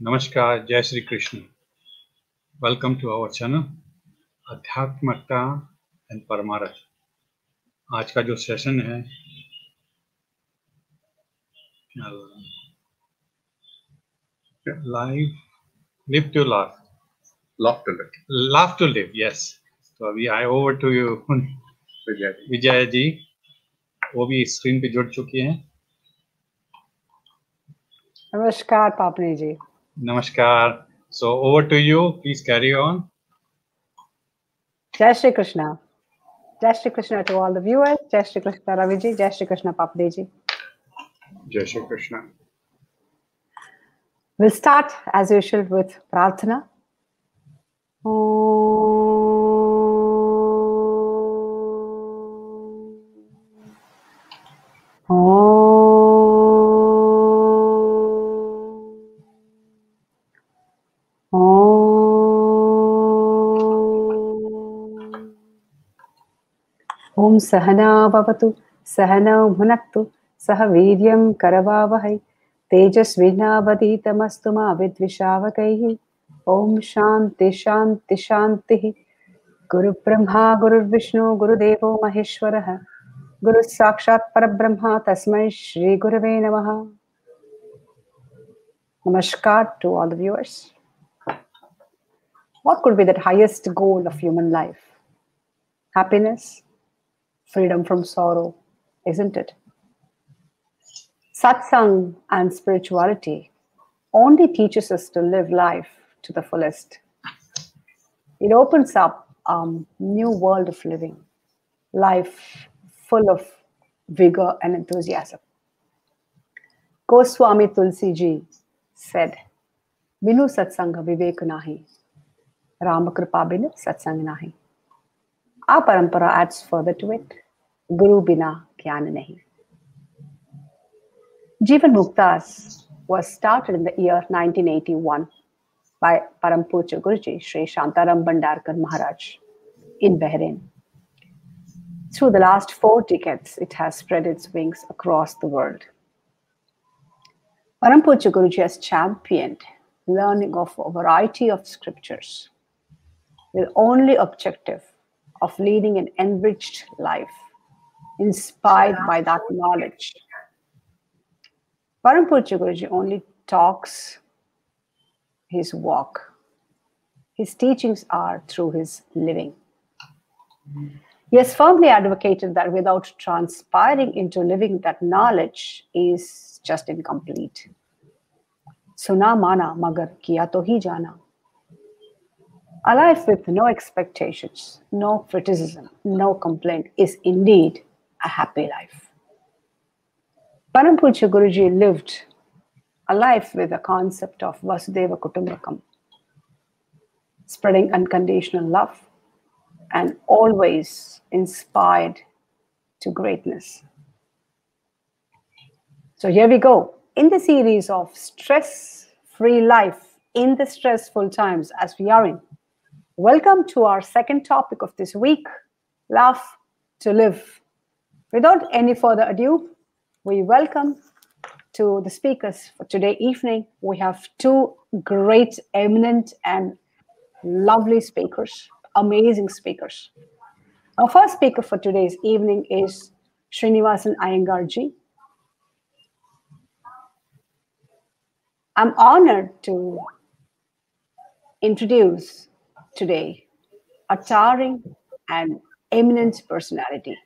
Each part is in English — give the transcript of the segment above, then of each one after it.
Namaskar, Jai Shri Krishna. Welcome to our channel, Adhyatmakta and Parmarth. आज का जो सेशन है live to laugh, laugh to live, yes. तो अभी I over to you Vijay ji, वो भी स्क्रीन पे जुड़ चुकी हैं। नमस्कार पापनी जी। नमस्कार। So over to you, please carry on. Jai Shri Krishna. Jai Shri Krishna to all the viewers. Jai Shri Krishna Ravi ji. Jai Shri Krishna Papni ji. Jai Shri Krishna. We'll start as usual with Prarthana. Om Sahana Bhavatu Sahana Bhunaktu Saha Viryam Karavavahai Tejasvinavaditamastu ma vidvishavakaihi. Om Shanti Shanti Shanti. Guru Brahma Guru Vishnu Guru Devo Maheshwaraha Guru Sakshat Parabrahma Tasmai Shri Gurave Namaha. Namaskar to all the viewers. What could be the highest goal of human life? Happiness, freedom from sorrow, isn't it? Satsang and spirituality only teaches us to live life to the fullest. It opens up a new world of living, life full of vigor and enthusiasm. Goswami Tulsi ji said, Binu satsanga vivek nahi, Rama kripa binu satsang nahi. Our parampara adds further to it, Guru bina gyan nahi. Jivanmuktas was started in the year 1981 by Param Pujya Guruji Sri Shantaram Bhandarkar Maharaj in Bahrain. Through the last 4 decades, it has spread its wings across the world. Param Pujya Guruji has championed learning of a variety of scriptures with only objective of leading an enriched life, inspired by that knowledge. Param Pujya Guruji only talks his walk. His teachings are through his living. He has firmly advocated that without transpiring into living, that knowledge is just incomplete. Suna mana magar kiya to hi jana. A life with no expectations, no criticism, no complaint is indeed a happy life. Param Pujya Guruji lived a life with a concept of Vasudeva Kutumbakam, spreading unconditional love and always inspired to greatness. So here we go. In the series of stress-free life in the stressful times as we are in, welcome to our second topic of this week, Laugh to Live. Without any further ado, we welcome to the speakers for today evening. We have 2 great, eminent, and lovely speakers, amazing speakers. Our first speaker for today's evening is Srinivasan Iyengar ji. I'm honored to introduce today a towering and eminent personality,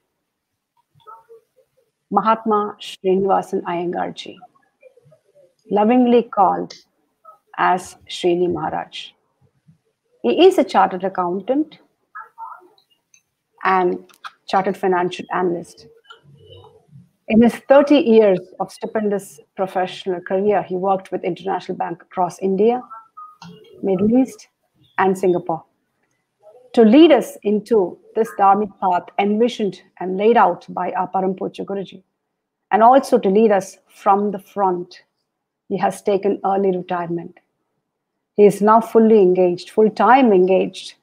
Mahatma Srinivasan Iyengar ji, lovingly called as Srini Maharaj. He is a chartered accountant and chartered financial analyst. In his 30 years of stupendous professional career, he worked with international banks across India, Middle East, and Singapore to lead us into this dharmic path envisioned and laid out by our Param Pujya Guruji, and also to lead us from the front. He has taken early retirement. He is now fully engaged, full-time engaged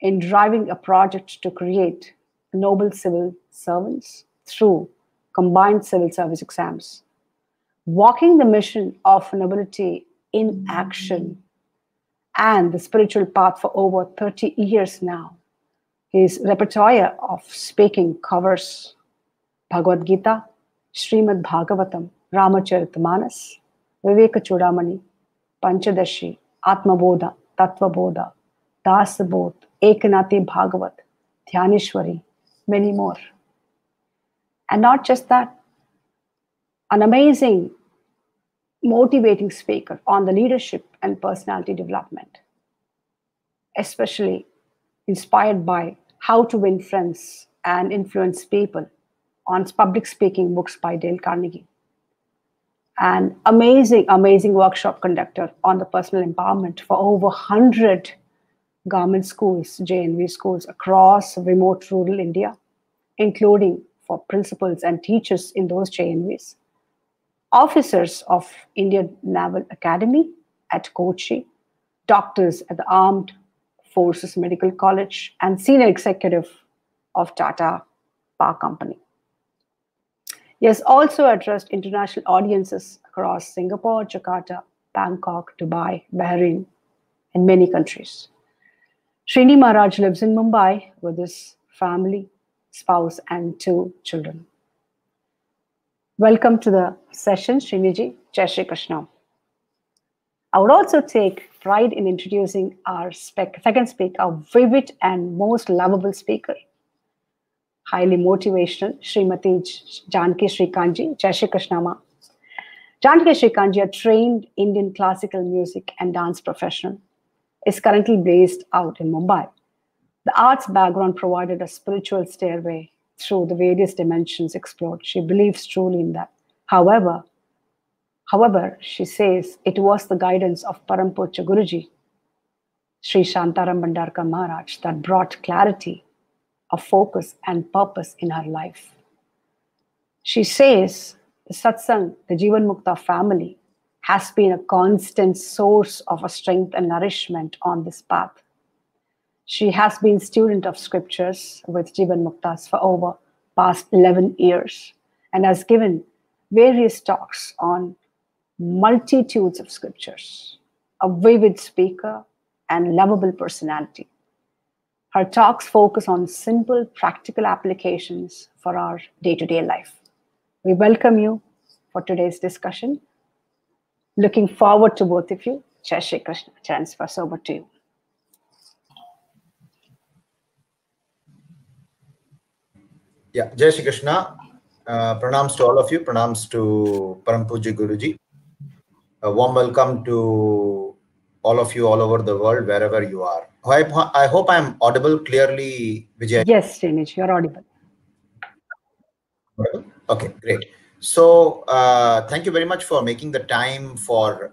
in driving a project to create noble civil servants through combined civil service exams, walking the mission of nobility in action and the spiritual path for over 30 years now. His repertoire of speaking covers Bhagavad Gita, Srimad Bhagavatam, Ramacharita-manas, Viveka Chudamani, Panchadashi, Atmabodha, Tattvabodha, Dasabodh, Ekanati Bhagavat, Dhyaneshwari, many more. And not just that, an amazing, motivating speaker on the leadership and personality development, especially inspired by How to Win Friends and Influence People on public speaking books by Dale Carnegie. An amazing, amazing workshop conductor on the personal empowerment for over 100 government schools, JNV schools across remote rural India, including for principals and teachers in those JNVs. Officers of Indian Naval Academy at Kochi, doctors at the Armed Forces Medical College, and senior executive of Tata Power Company. He has also addressed international audiences across Singapore, Jakarta, Bangkok, Dubai, Bahrain, and many countries. Srini Maharaj lives in Mumbai with his family, spouse, and 2 children. Welcome to the session, Sriniji. Jai Shri Krishna. I would also take pride in introducing our second speaker, a vivid and most lovable speaker, highly motivational, Srimati Janaki Shrikanth. Jai Shri Krishna Ma. Janaki Shrikanth, a trained Indian classical music and dance professional, is currently based out in Mumbai. The arts background provided a spiritual stairway through the various dimensions explored. She believes truly in that. However, she says it was the guidance of Param Pujya Guruji, Sri Shantaram Bhandarkar Maharaj, that brought clarity of focus and purpose in her life. She says the satsang, the Jivanmuktas family, has been a constant source of a strength and nourishment on this path. She has been student of scriptures with Jivanmuktas for over past 11 years and has given various talks on multitudes of scriptures. A vivid speaker and lovable personality. Her talks focus on simple, practical applications for our day-to-day life. We welcome you for today's discussion. Looking forward to both of you. Jai Shri Krishna. Transfers over to you. Yeah, Jai Shri Krishna. Pranams to all of you. Pranams to Param Pujya Guruji. A warm welcome to all of you all over the world, wherever you are. I hope I'm audible clearly, Vijay. Yes, Srinij, you're audible. Okay, great. So thank you very much for making the time for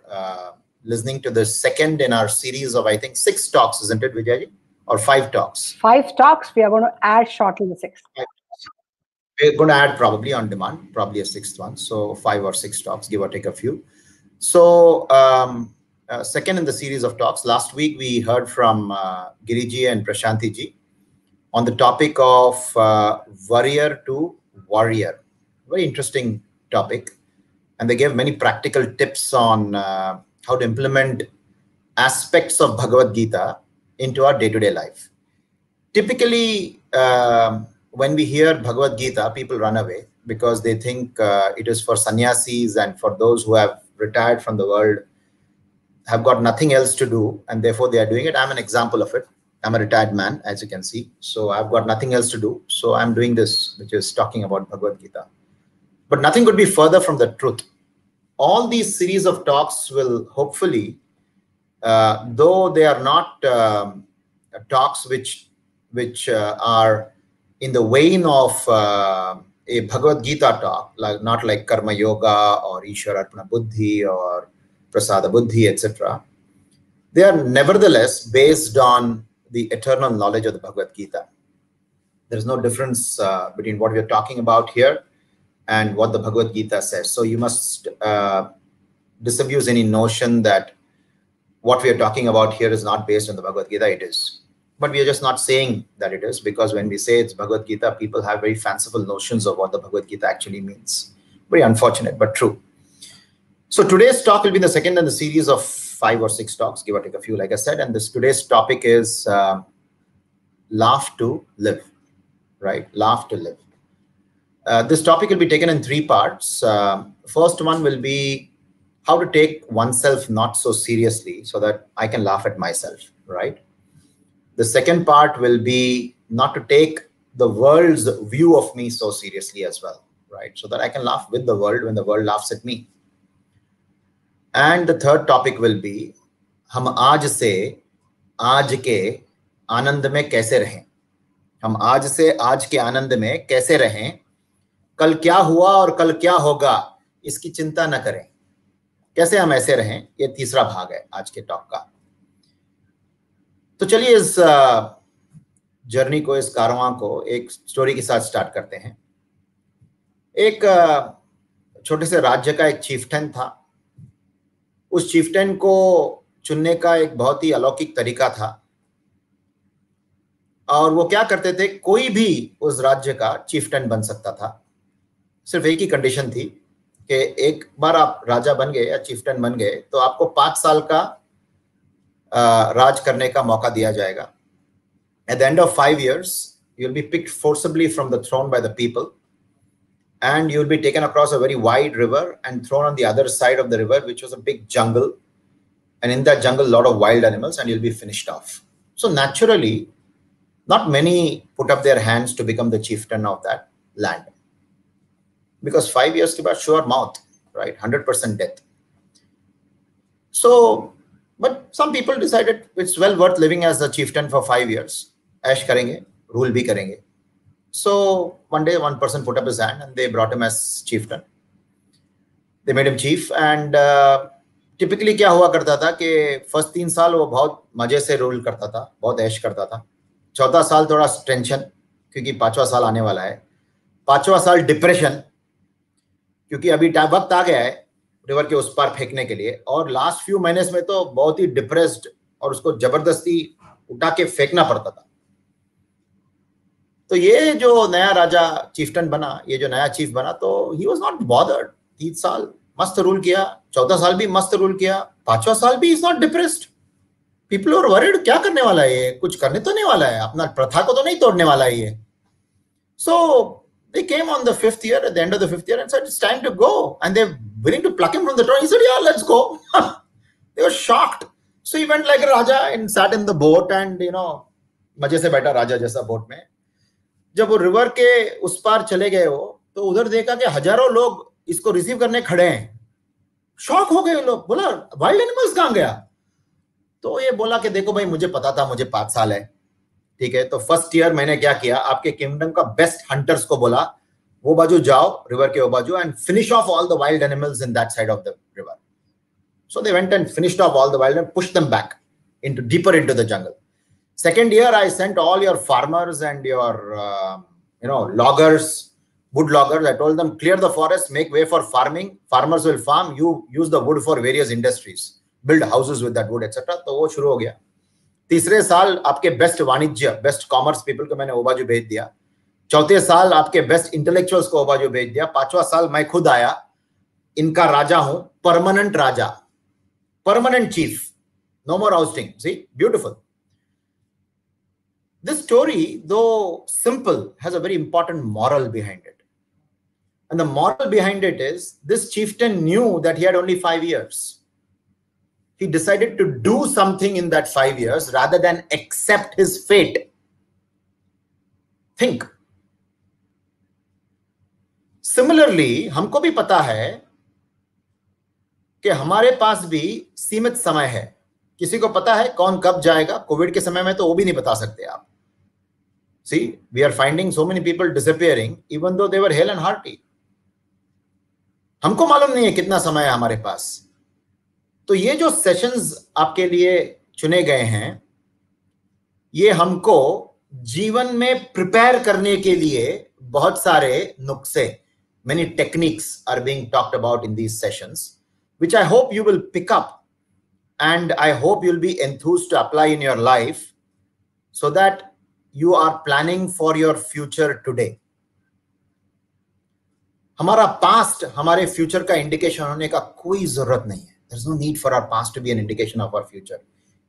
listening to the second in our series of, I think, 6 talks, isn't it, Vijay? Or 5 talks? 5 talks. We are going to add shortly the 6th. We're going to add probably on demand, probably a 6th one. So 5 or 6 talks, give or take a few. So second in the series of talks, last week we heard from Giriji and Prashanti ji on the topic of warrior to warrior. Very interesting topic. And they gave many practical tips on how to implement aspects of Bhagavad Gita into our day-to-day life. Typically, when we hear Bhagavad Gita, people run away because they think it is for sannyasis and for those who have retired from the world, have got nothing else to do, and therefore they are doing it. I'm an example of it. I'm a retired man, as you can see. So I've got nothing else to do. So I'm doing this, which is talking about Bhagavad Gita. But nothing could be further from the truth. All these series of talks will hopefully, though they are not talks which are in the vein of a Bhagavad Gita talk, like not like Karma Yoga or Ishwara Arpana Buddhi or Prasada Buddhi, etc. They are nevertheless based on the eternal knowledge of the Bhagavad Gita. There is no difference between what we are talking about here and what the Bhagavad Gita says. So you must disabuse any notion that what we are talking about here is not based on the Bhagavad Gita. It is. But we are just not saying that it is, because when we say it's Bhagavad Gita, people have very fanciful notions of what the Bhagavad Gita actually means. Very unfortunate, but true. So today's talk will be the second in the series of 5 or 6 talks, give or take a few, like I said. And today's topic is laugh to live, right? Laugh to live. This topic will be taken in 3 parts. First one will be how to take oneself not so seriously so that I can laugh at myself, right? The second part will be not to take the world's view of me so seriously as well, right? So that I can laugh with the world when the world laughs at me. And the third topic will be हम आज से आज के आनंद में कैसे रहें. हम आज से आज के आनंद में कैसे रहें. कल क्या हुआ और कल क्या होगा इसकी चिंता न करें. कैसे हम ऐसे रहें, ये तीसरा भाग है आज के टॉक का. तो चलिए इस जर्नी को, इस कारवां को एक स्टोरी के साथ स्टार्ट करते हैं. एक छोटे से राज्य का एक चीफ्टन था. उस चीफ्टन को चुनने का एक बहुत ही अलौकिक तरीका था. और वो क्या करते थे, कोई भी उस राज्य का चीफ्टन बन सकता था. सिर्फ एक ही कंडीशन थी कि एक बार आप राजा बन गए या चीफ्टन बन गए तो आपको 5 साल का राज करने का मौका दिया जाएगा. At the end of 5 years, you'll be picked forcibly from the throne by the people, and you'll be taken across a very wide river and thrown on the other side of the river, which was a big jungle. And in that jungle, a lot of wild animals, and you'll be finished off. So naturally, not many put up their hands to become the chieftain of that land. Because 5 years ke baad, sure mouth, right? 100% death. So, but some people decided it's well worth living as a chieftain for 5 years. Aish karenge, rule bhi karenge. So one day, one person put up his hand and they brought him as chieftain. They made him chief, and typically क्या हुआ करता था कि first 3 साल वो बहुत मजे से रूल करता था, बहुत ऐश करता था. चौथा साल थोड़ा टेंशन, क्योंकि 5वां साल आने वाला है. 5वां साल डिप्रेशन, क्योंकि अभी वक्त आ गया है रिवर के उस पार फेंकने के लिए. और लास्ट फ्यू महीने में तो बहुत ही डिप्रेस्ड, और उसको जबरदस्ती उठा के फेंकना पड़ता था. तो ये जो नया राजा चीफ्टन बना, ये जो नया चीफ बना, तो ही वाज नॉट बॉदर्ड. 3 साल मस्त रूल किया, चौथा साल भी मस्त रूल किया, 5वां साल भी is not depressed. People are worried, क्या करने वाला है ये, कुछ करने तो नहीं वाला है, अपना प्रथा को तो नहीं तोड़ने वाला है ये. सो they came on the 5th year, at the end of the 5th year, and said it's time to go, and they're willing to pluck him from the throne. He said, yeah, let's go. They were shocked. So he went like a raja and sat in the boat, and मजे से बैठा राजा जैसा boat में. जब वो river के उस पार चले गए हो, तो उधर देखा कि हजारों लोग इसको रिसीव करने खड़े हैं. शॉक हो गए लोग. बोला वाइल्ड एनिमल्स कहां गया. तो ये बोला कि देखो भाई, मुझे पता था, मुझे 5 साल है, ठीक है. तो फर्स्ट ईयर मैंने क्या किया, आपके किंगडम का बेस्ट हंटर्स को बोला वो बाजू जाओ, रिवर के वो बाजू, and finish off all the wild animals in that side of the river. So they went and finished of all the wild and pushed them back into deeper into the jungle. Second year, I sent all your farmers and your loggers, wood loggers. I told them, clear the forest, make way for farming. Farmers will farm. You use the wood for various industries, build houses with that wood, etc. तो वो शुरू हो गया. तीसरे साल आपके best वाणिज्य, best commerce people को मैंने वो बाजू भेज दिया. चौथे साल आपके बेस्ट इंटेलेक्चुअल्स को वो बाजू भेज दिया. 5वां साल मैं खुद आया, इनका राजा हूं, परमानेंट राजा, permanent chief, no more ousting. See, beautiful. This story, though simple, has a very important moral behind it. And the moral behind it is, this chieftain knew that he had only 5 years. He decided to do something in that 5 years rather than accept his fate. Think. Similarly, हमको भी पता है कि हमारे पास भी सीमित समय है. किसी को पता है कौन कब जाएगा. कोविड के समय में तो वो भी नहीं बता सकते आप. See, we are finding so many people disappearing even though they were hale and hearty. हमको मालूम नहीं है कितना समय है हमारे पास. तो ये जो सेशंस आपके लिए चुने गए हैं, ये हमको जीवन में प्रिपेयर करने के लिए बहुत सारे नुस्खे, many techniques are being talked about in these sessions, which I hope you will pick up, and I hope you'll be enthused to apply in your life so that you are planning for your future today. हमारा past हमारे future का indication होने का कोई जरूरत नहीं है. There's no need for our past to be an indication of our future.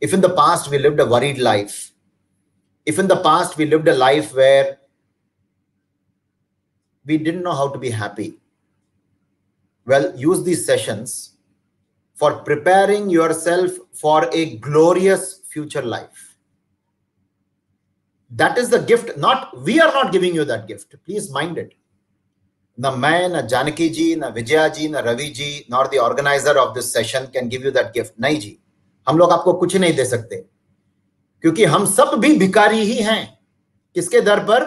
If in the past we lived a worried life, if in the past we lived a life where we didn't know how to be happy, well, use these sessions for preparing yourself for a glorious future life. That is the gift. We are not giving you that gift. Please mind it. Na main, na Janaki ji, na Vijaya ji, na Ravi ji, nor the organizer of this session can give you that gift. नहीं जी, हम लोग आपको कुछ नहीं दे सकते, क्योंकि हम सब भी भिखारी ही हैं. किसके दर पर?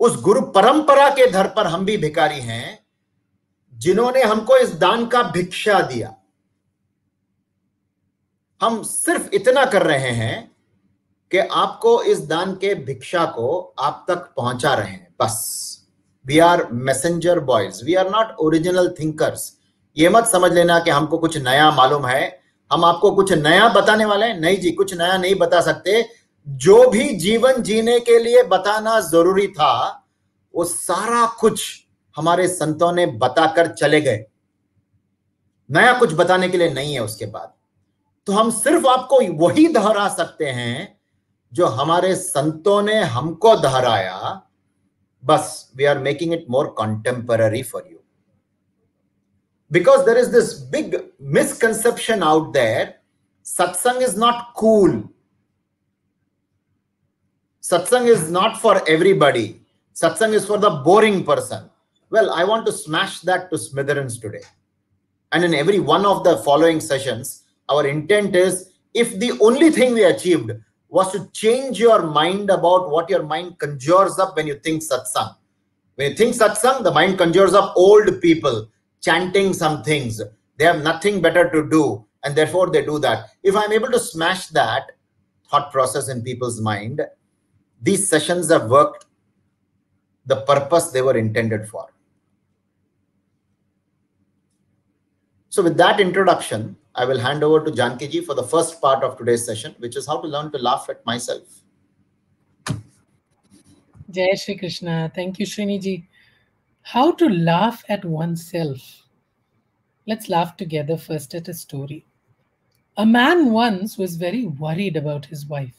उस गुरु परंपरा के दर पर हम भी भिखारी हैं, जिन्होंने हमको इस दान का भिक्षा दिया. हम सिर्फ इतना कर रहे हैं कि आपको इस दान के भिक्षा को आप तक पहुंचा रहे हैं, बस. We are messenger boys. We are not original thinkers. ये मत समझ लेना कि हमको कुछ नया मालूम है, हम आपको कुछ नया बताने वाले हैं. नहीं जी, कुछ नया नहीं बता सकते. जो भी जीवन जीने के लिए बताना जरूरी था, वो सारा कुछ हमारे संतों ने बताकर चले गए. नया कुछ बताने के लिए नहीं है उसके बाद. तो हम सिर्फ आपको वही दोहरा सकते हैं जो हमारे संतों ने हमको दोहराया. बस, we are making it more contemporary for you. Because there is this big misconception out there, satsang is not cool. Satsang is not for everybody. Satsang is for the boring person. Well, I want to smash that to smithereens today. And in every one of the following sessions, our intent is, if the only thing we achieved was to change your mind about what your mind conjures up when you think satsang. When you think satsang, the mind conjures up old people chanting some things. They have nothing better to do, and therefore they do that. If I'm able to smash that thought process in people's mind, these sessions have worked the purpose they were intended for. So with that introduction, I will hand over to Janaki ji for the first part of today's session, which is how to learn to laugh at myself. Jai Shri Krishna. Thank you, Srini ji. How to laugh at oneself. Let's laugh together first at a story. A man once was very worried about his wife.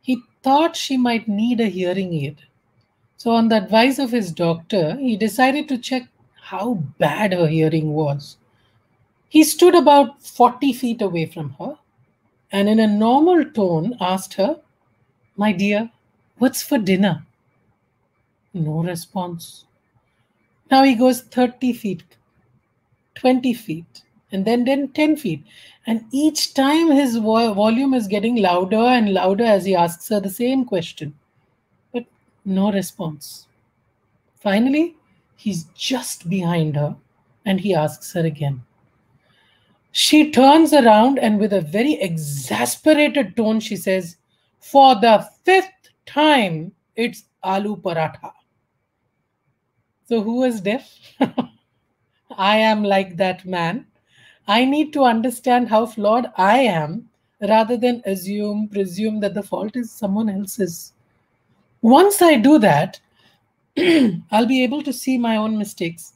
He thought she might need a hearing aid. So on the advice of his doctor, he decided to check how bad her hearing was. He stood about 40 feet away from her and in a normal tone asked her, "My dear, what's for dinner?" No response. Now he goes 30 feet, 20 feet, and then 10 feet. And each time his volume is getting louder and louder as he asks her the same question. But no response. Finally, he's just behind her and he asks her again. She turns around and with a very exasperated tone, she says, "For the 5th time, it's aloo paratha." So who is deaf? I am like that man. I need to understand how flawed I am rather than presume that the fault is someone else's. Once I do that, I'll be able to see my own mistakes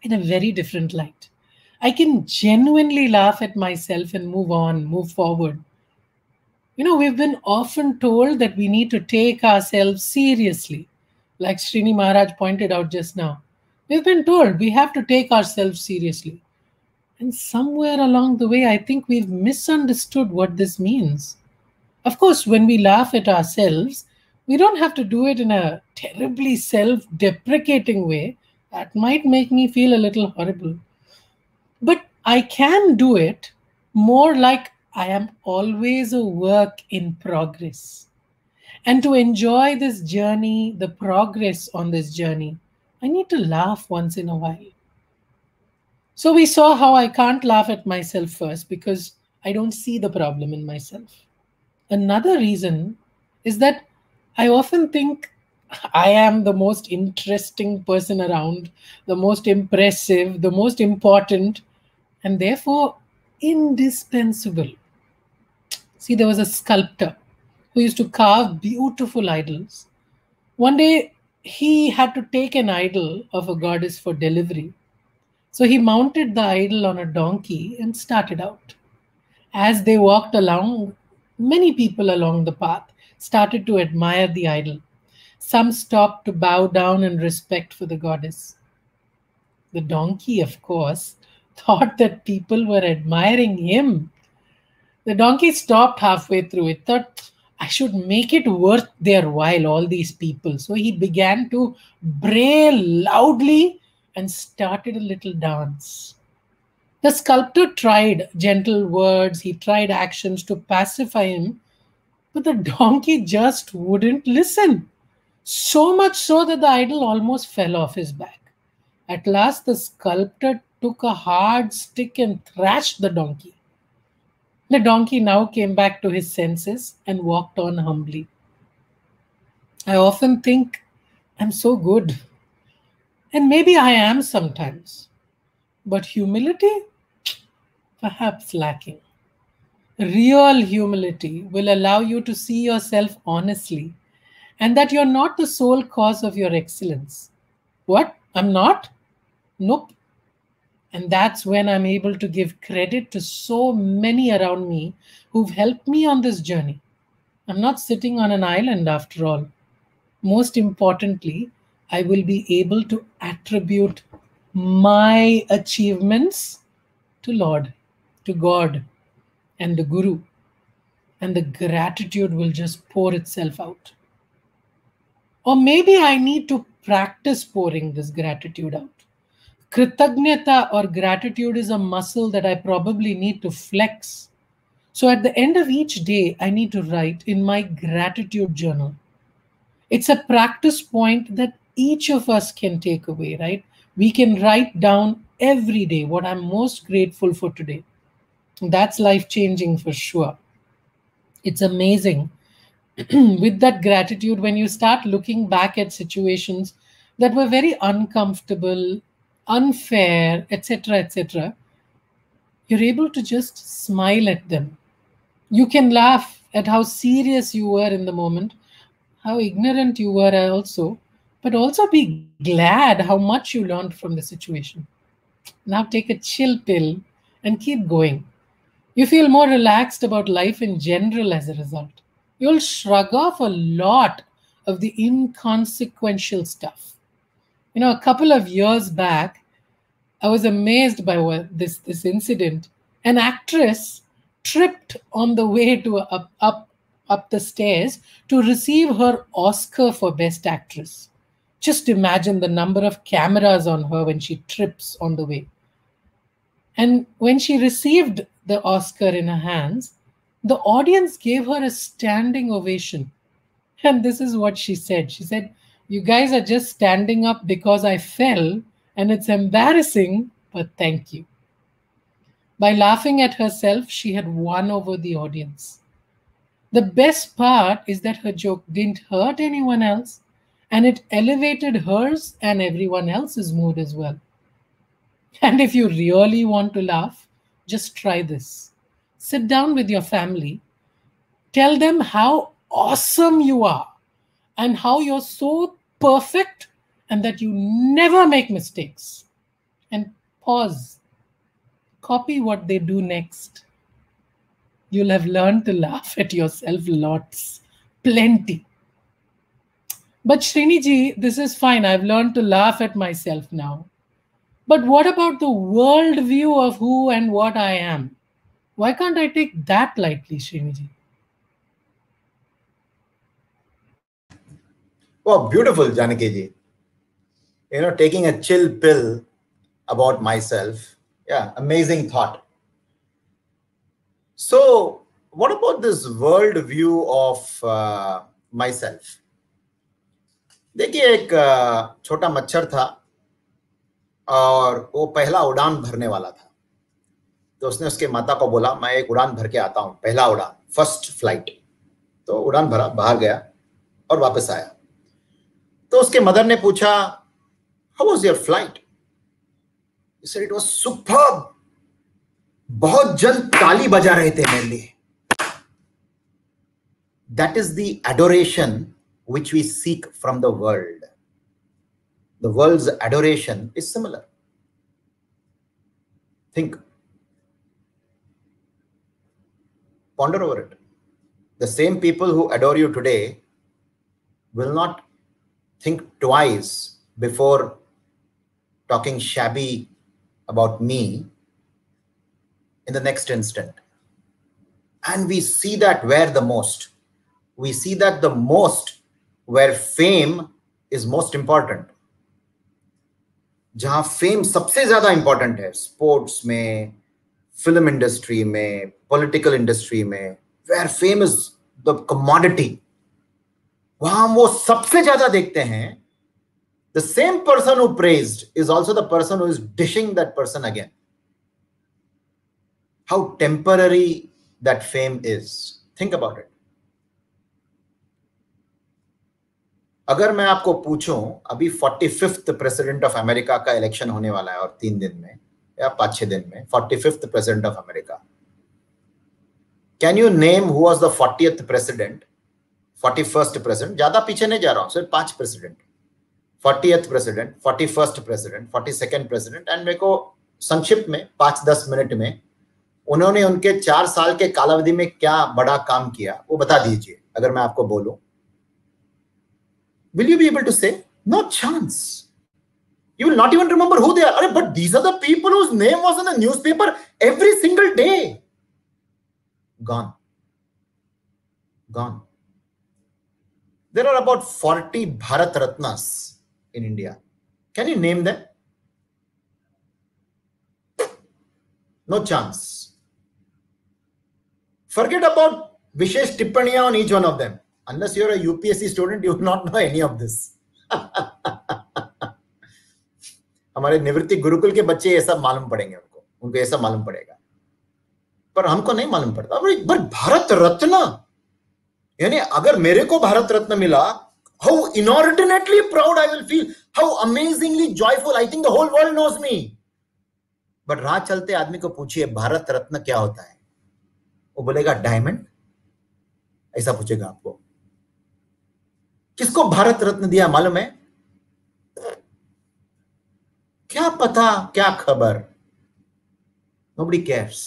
in a very different light. I can genuinely laugh at myself and move on, move forward. You know, we've been often told that we need to take ourselves seriously, like Srini Maharaj pointed out just now. We've been told we have to take ourselves seriously. And somewhere along the way, I think we've misunderstood what this means. Of course, when we laugh at ourselves, we don't have to do it in a terribly self-deprecating way. That might make me feel a little horrible. But I can do it more like I am always a work in progress. And to enjoy this journey, the progress on this journey, I need to laugh once in a while. So we saw how I can't laugh at myself first because I don't see the problem in myself. Another reason is that I often think I am the most interesting person around, the most impressive, the most important, and therefore indispensable. See, there was a sculptor who used to carve beautiful idols. One day, he had to take an idol of a goddess for delivery. So he mounted the idol on a donkey and started out. As they walked along, many people along the path started to admire the idol. Some stopped to bow down in respect for the goddess. The donkey, of course, thought that people were admiring him. The donkey stopped halfway through. It thought, I should make it worth their while, all these people. So he began to bray loudly and started a little dance. The sculptor tried gentle words, he tried actions to pacify him, but the donkey just wouldn't listen. So much so that the idol almost fell off his back. At last, the sculptor took a hard stick and thrashed the donkey. The donkey now came back to his senses and walked on humbly. I often think I'm so good, and maybe I am sometimes, but humility, perhaps lacking. Real humility will allow you to see yourself honestly and that you're not the sole cause of your excellence. What? I'm not? Nope. And that's when I'm able to give credit to so many around me who've helped me on this journey. I'm not sitting on an island after all. Most importantly, I will be able to attribute my achievements to Lord, to God, and the Guru. And the gratitude will just pour itself out. Or maybe I need to practice pouring this gratitude out. Kritagnyata or gratitude is a muscle that I probably need to flex. So at the end of each day, I need to write in my gratitude journal. It's a practice point that each of us can take away, right? We can write down every day what I'm most grateful for today. That's life-changing for sure. It's amazing. With that gratitude, when you start looking back at situations that were very uncomfortable, unfair, etc., you're able to just smile at them. You can laugh at how serious you were in the moment, how ignorant you were also, but also be glad how much you learned from the situation. Now take a chill pill and keep going. You feel more relaxed about life in general as a result. You'll shrug off a lot of the inconsequential stuff. You know, a couple of years back, I was amazed by this incident. An actress tripped on the way to up the stairs to receive her Oscar for Best Actress. Just imagine the number of cameras on her when she trips on the way. And when she received the Oscar in her hands, the audience gave her a standing ovation. And this is what she said. She said, "You guys are just standing up because I fell, and it's embarrassing, but thank you." By laughing at herself, she had won over the audience. The best part is that her joke didn't hurt anyone else, and it elevated hers and everyone else's mood as well. And if you really want to laugh, just try this. Sit down with your family, tell them how awesome you are and how you're so perfect and that you never make mistakes. And pause. Copy what they do next. You'll have learned to laugh at yourself lots. Plenty. But Sriniji, this is fine. I've learned to laugh at myself now. But what about the world view of who and what I am? Why can't I take that lightly, Sriniji? Wow, beautiful, Janaki ji. You know, taking a chill pill about myself. Yeah, amazing thought. So, what about this world view of myself? देखिए, एक छोटा मच्छर था और वो पहला उड़ान भरने वाला था. तो उसने उसके माता को बोला, मैं एक उड़ान भर के आता हूं, पहला उड़ान, फर्स्ट फ्लाइट. तो उड़ान भरा, बाहर गया और वापस आया. तो उसके मदर ने पूछा, how was your flight? He said it was superb. बहुत जन ताली बजा रहे थे मेरे लिए. That is the adoration which we seek from the world. the world's adoration is similar. Think, ponder over it. The same people who adore you today will not think twice before talking shabby about me in the next instant. And we see that where the most? We see that the most where fame is most important. जहां fame सबसे ज्यादा important है, sports में, film industry में, political industry में, where fame is the commodity, वहां वो सबसे ज्यादा देखते हैं. The same person who praised is also the person who is dishing that person again. How temporary that fame is. Think about it. अगर मैं आपको पूछूं, अभी 45th प्रेसिडेंट ऑफ अमेरिका का इलेक्शन होने वाला है और 3 दिन में या 5-6 दिन में, 45th president of America. Can you name who was the 40th president, 41st president? ज्यादा पीछे नहीं जा रहा हूं, सिर्फ 5 president. 40th president, 41st president, 42nd president. And मेरे को संक्षिप्त में 5-10 मिनट में उन्होंने उनके 4 साल के कालावधि में क्या बड़ा काम किया वो बता दीजिए. अगर मैं आपको बोलूं, will you be able to say? No chance. You will not even remember who they are. But these are the people whose name was in the newspaper every single day. Gone. Gone. There are about 40 Bharat Ratnas in India. Can you name them? No chance. Forget about Vishesh Tippaniya on each one of them. Unless you're a UPSC student, you will not know any of this. हमारे निवृत्ति गुरुकुल के बच्चे ये सब मालूम पड़ेंगे, उनको ये सब मालूम पड़ेगा, पर हमको नहीं मालूम पड़ता. पर भारत रत्न, यानी अगर मेरे को भारत रत्न मिला, how inordinately proud I will feel, how amazingly joyful. I think the whole world knows me. But राह चलते आदमी को पूछिए भारत रत्न क्या होता है, वो बोलेगा डायमंड. ऐसा पूछेगा आपको. किसको भारत रत्न दिया मालूम है? क्या पता, क्या खबर? Nobody cares.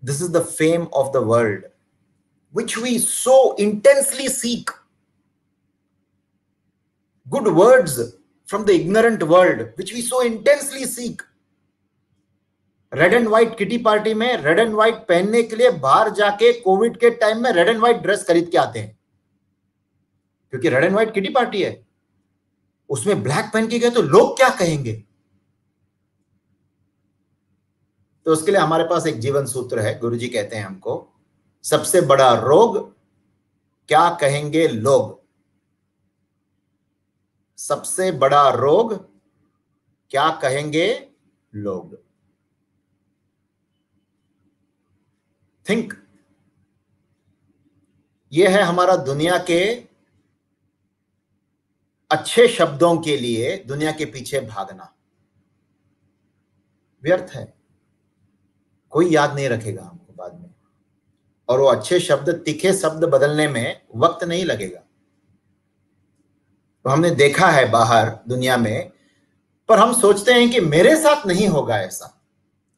This is the fame of the world, which we so intensely seek. Good words from the ignorant world, which we so intensely seek. Red and white kitty party में रेड एंड व्हाइट पहनने के लिए बाहर जाके Covid के time में red and white dress खरीद के आते हैं, क्योंकि red and white kitty party है. उसमें ब्लैक पहन के गए तो लोग क्या कहेंगे? तो उसके लिए हमारे पास एक जीवन सूत्र है. गुरुजी कहते हैं हमको, सबसे बड़ा रोग क्या कहेंगे लोग. सबसे बड़ा रोग क्या कहेंगे लोग. थिंक. यह है हमारा दुनिया के अच्छे शब्दों के लिए दुनिया के पीछे भागना. व्यर्थ है, कोई याद नहीं रखेगा हमको बाद में, और वो अच्छे शब्द तीखे शब्द बदलने में वक्त नहीं लगेगा. तो हमने देखा है बाहर दुनिया में, पर हम सोचते हैं कि मेरे साथ नहीं होगा ऐसा.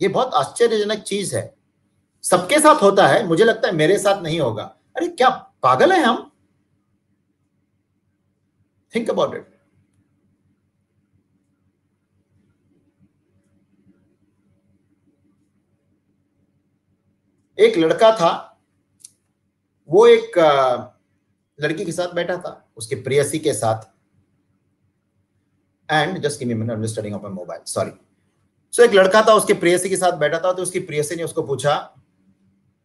ये बहुत आश्चर्यजनक चीज है. सबके साथ होता है, मुझे लगता है मेरे साथ नहीं होगा. अरे क्या पागल है हम? Think about it. एक लड़का था, वो एक लड़की के साथ बैठा था, उसके प्रेयसी के साथ. And just give me a minute, I am studying on my mobile, sorry. So एक लड़का था, उसके प्रेयसी के साथ बैठा था. तो उसकी प्रेयसी ने उसको पूछा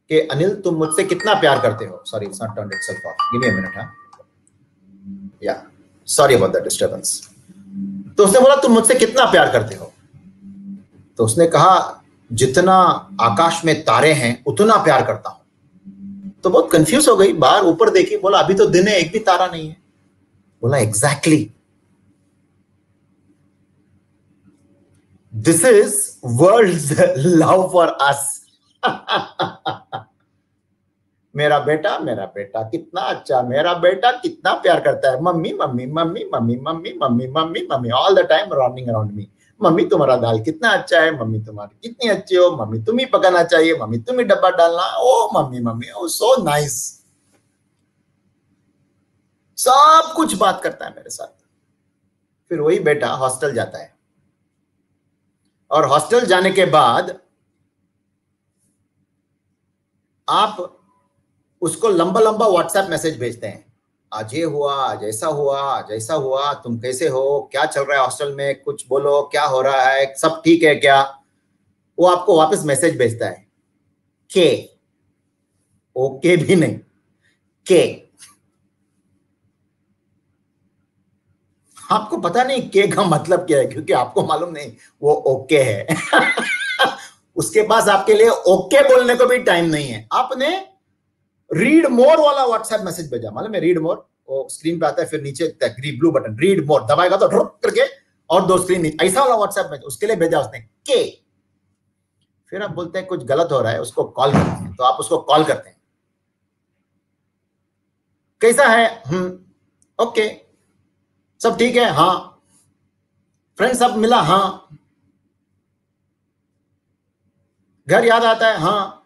कि अनिल तुम मुझसे कितना प्यार करते हो. Sorry, it's not turned itself of, give me a minute. हां, या सॉरी अबाउट दैट डिस्टर्बेंस. तो उसने बोला तुम मुझसे कितना प्यार करते हो. तो उसने कहा जितना आकाश में तारे हैं उतना प्यार करता हूं. तो बहुत कंफ्यूज हो गई, बाहर ऊपर देखी, बोला अभी तो दिन है, एक भी तारा नहीं है. बोला exactly, this is world's love for us. मेरा बेटा कितना अच्छा, मेरा बेटा कितना प्यार करता है, mummy mummy mummy mummy mummy mummy mummy mummy, all the time running around me. Mummy तुम्हारा दाल कितना अच्छा है, मम्मी तुम्हारी कितनी अच्छी हो, मम्मी तुम ही पकाना चाहिए, मम्मी तुम ही डब्बा डालना, ओ मम्मी मम्मी, ओ सो नाइस। सब कुछ बात करता है मेरे साथ। फिर वही बेटा हॉस्टल जाता है, और हॉस्टल जाने के बाद आप उसको लंबा लंबा व्हाट्सएप मैसेज भेजते हैं, आज ये हुआ, आज ऐसा हुआ, आज ऐसा हुआ, तुम कैसे हो, क्या चल रहा है हॉस्टल में, कुछ बोलो, क्या हो रहा है, सब ठीक है क्या। वो आपको वापस मैसेज भेजता है के, ओके भी नहीं, के। आपको पता नहीं के का मतलब क्या है, क्योंकि आपको मालूम नहीं वो ओके है। उसके पास आपके लिए ओके बोलने को भी टाइम नहीं है। आपने रीड मोर वाला व्हाट्सएप मैसेज भेजा, मालूम है रीड मोर, वो स्क्रीन पे आता है, फिर नीचे ब्लू बटन रीड मोर दबाएगा तो ड्रॉप करके और दो स्क्रीन नीचे, ऐसा वाला व्हाट्सएप मैसेज उसके लिए भेजा उसने, के। फिर आप बोलते हैं कुछ गलत हो रहा है, उसको कॉल करते हैं, तो आप उसको कॉल करते हैं, कैसा है, ओके, सब ठीक है, हाँ, फ्रेंड सब मिला, हाँ, घर याद आता है, हाँ,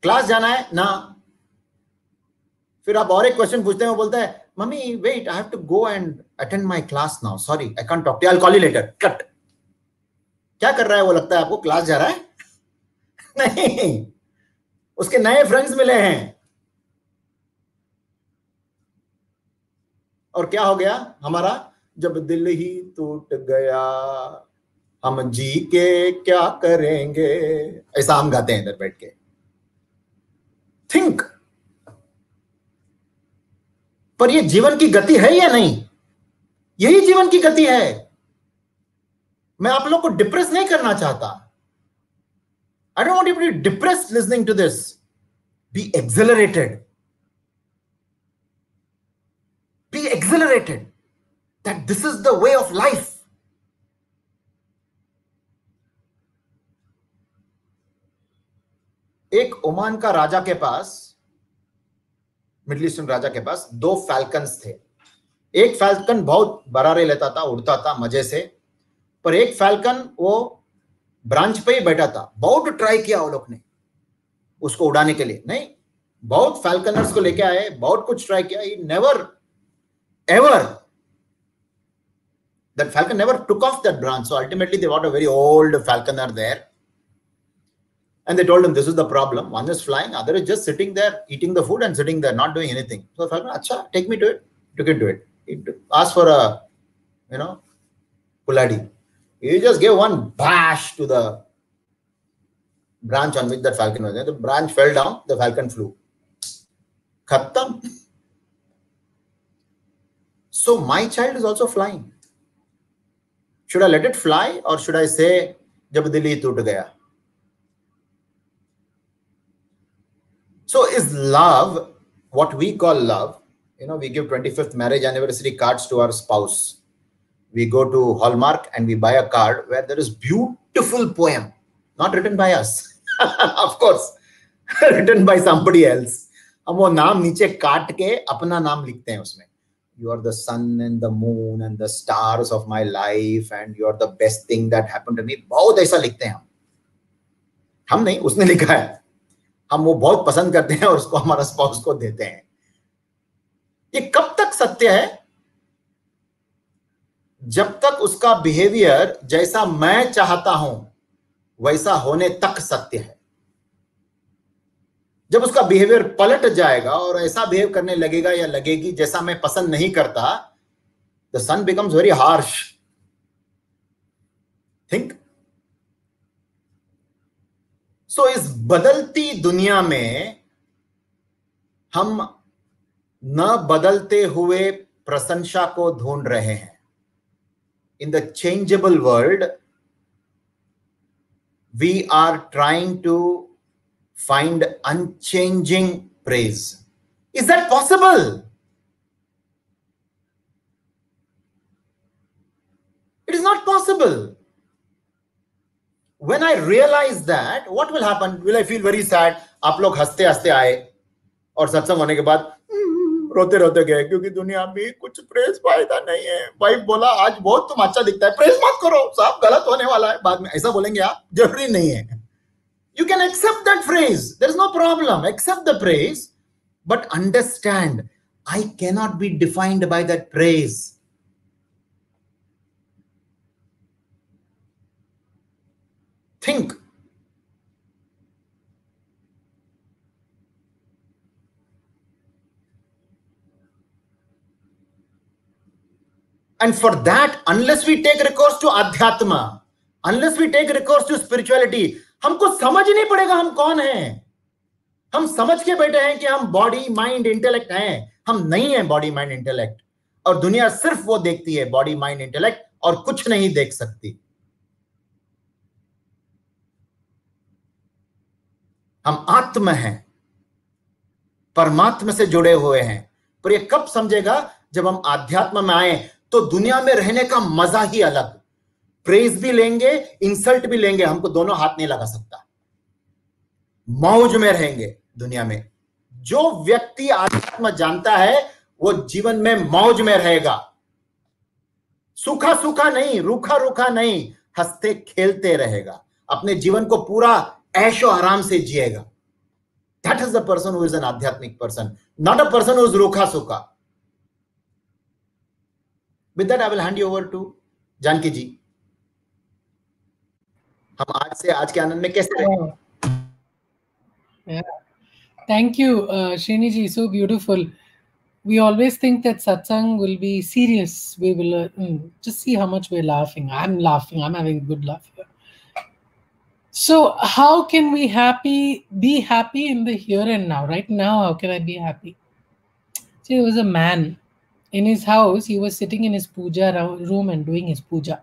क्लास जाना है ना। फिर आप और एक क्वेश्चन पूछते हैं, वो बोलता है mummy wait, I have to go and attend my class now, sorry I can't talk to you, I will call you later, cut. क्या कर रहा है वो, लगता है आपको क्लास जा रहा है? नहीं, उसके नए फ्रेंड्स मिले हैं। और क्या हो गया हमारा, जब दिल ही टूट गया हम जी के क्या करेंगे, ऐसा हम गाते हैं इधर बैठ के। थिंक, पर ये जीवन की गति है या नहीं? यही जीवन की गति है। मैं आप लोग को डिप्रेस नहीं करना चाहता। I don't want you to be depressed listening to this. Be accelerated, be accelerated that this is the way of life. एक ओमान का राजा के पास, मिडिल ईस्टर्न राजा के पास 2 फैल्कन्स थे। एक फैल्कन बहुत बरारे लेता था, उड़ता था मजे से, पर एक फैल्कन वो ब्रांच पे ही बैठा था। बहुत ट्राई किया वो लोग ने उसको उड़ाने के लिए, नहीं, बहुत फैल्कनर्स को लेके आए, बहुत कुछ ट्राई किया, he never ever, that falcon never took off that branch. So ultimately they got a very old falconer there, and they told him this is the problem, one is flying, other is just sitting there eating the food and sitting there not doing anything. So falcon, acha, take me to it. Took it to it. He asked for a, kuladi. He just gave one bash to the branch on which that falcon was there. The branch fell down, the falcon flew. Khatam. So my child is also flying. Should I let it fly, or should I say jab dil hi toot gaya? So is love what we call love? We give 25th marriage anniversary cards to our spouse. We go to Hallmark and we buy a card where there is beautiful poem, not written by us, of course, written by somebody else. हम वो नाम नीचे काट के अपना नाम लिखते हैं उसमें. You are the sun and the moon and the stars of my life and you are the best thing that happened to me. बहुत ऐसा लिखते हैं हम नहीं, उसने लिखा है, हम वो बहुत पसंद करते हैं और उसको हमारा स्पाउस को देते हैं. ये कब तक सत्य है? जब तक उसका बिहेवियर जैसा मैं चाहता हूं वैसा होने तक सत्य है. जब उसका बिहेवियर पलट जाएगा और ऐसा बिहेव करने लगेगा या लगेगी जैसा मैं पसंद नहीं करता, the son becomes very harsh. Think. So इस बदलती दुनिया में हम न बदलते हुए प्रशंसा को ढूंढ रहे हैं. In the changeable world we are trying to find unchanging praise. Is that possible? It is not possible. When I realize that, what will happen? Will I feel very sad? आप लोग हंसते हंसते आए और सत्संग होने के बाद रोते रोते गए, क्योंकि दुनिया में कुछ प्रेस फायदा नहीं है। वाइफ बोला आज बहुत तुम अच्छा दिखता है, प्रेस मत करो, सब गलत होने वाला है बाद में, ऐसा बोलेंगे आप? जरूरी नहीं है। You can accept that phrase, there is no problem, accept the praise, but understand I cannot be defined by that praise. Think. And for that, unless we take recourse to adhyatma, unless we take recourse to spirituality, हमको समझ ही नहीं पड़ेगा हम कौन हैं। हम समझ के बैठे हैं कि हम बॉडी माइंड इंटेलेक्ट हैं। हम नहीं हैं बॉडी माइंड इंटेलेक्ट, और दुनिया सिर्फ वो देखती है बॉडी माइंड इंटेलेक्ट और कुछ नहीं देख सकती। हम आत्मा हैं, परमात्मा से जुड़े हुए हैं। पर ये कब समझेगा? जब हम आध्यात्म में आए तो दुनिया में रहने का मजा ही अलग। प्रेज भी लेंगे, इंसल्ट भी लेंगे, हमको दोनों हाथ नहीं लगा सकता। मौज में रहेंगे दुनिया में। जो व्यक्ति आध्यात्म जानता है वो जीवन में मौज में रहेगा, सूखा सूखा नहीं, रूखा रूखा नहीं, हंसते खेलते रहेगा, अपने जीवन को पूरा ऐशो आराम से जिएगा। That is the person who is an आध्यात्मिक person, not a person who is रूखा सूखा। With that, I will hand you over to Janaki जी। हम आज से आज के आनंद में कैसे रहें? Yeah. Thank you, Srini ji. So beautiful. We always think that satsang will be serious. We will just see how much we're laughing. I'm laughing. I'm having a good laugh here. So how can we be happy in the here and now? Right now, how can I be happy? See, there was a man in his house. He was sitting in his puja room and doing his puja.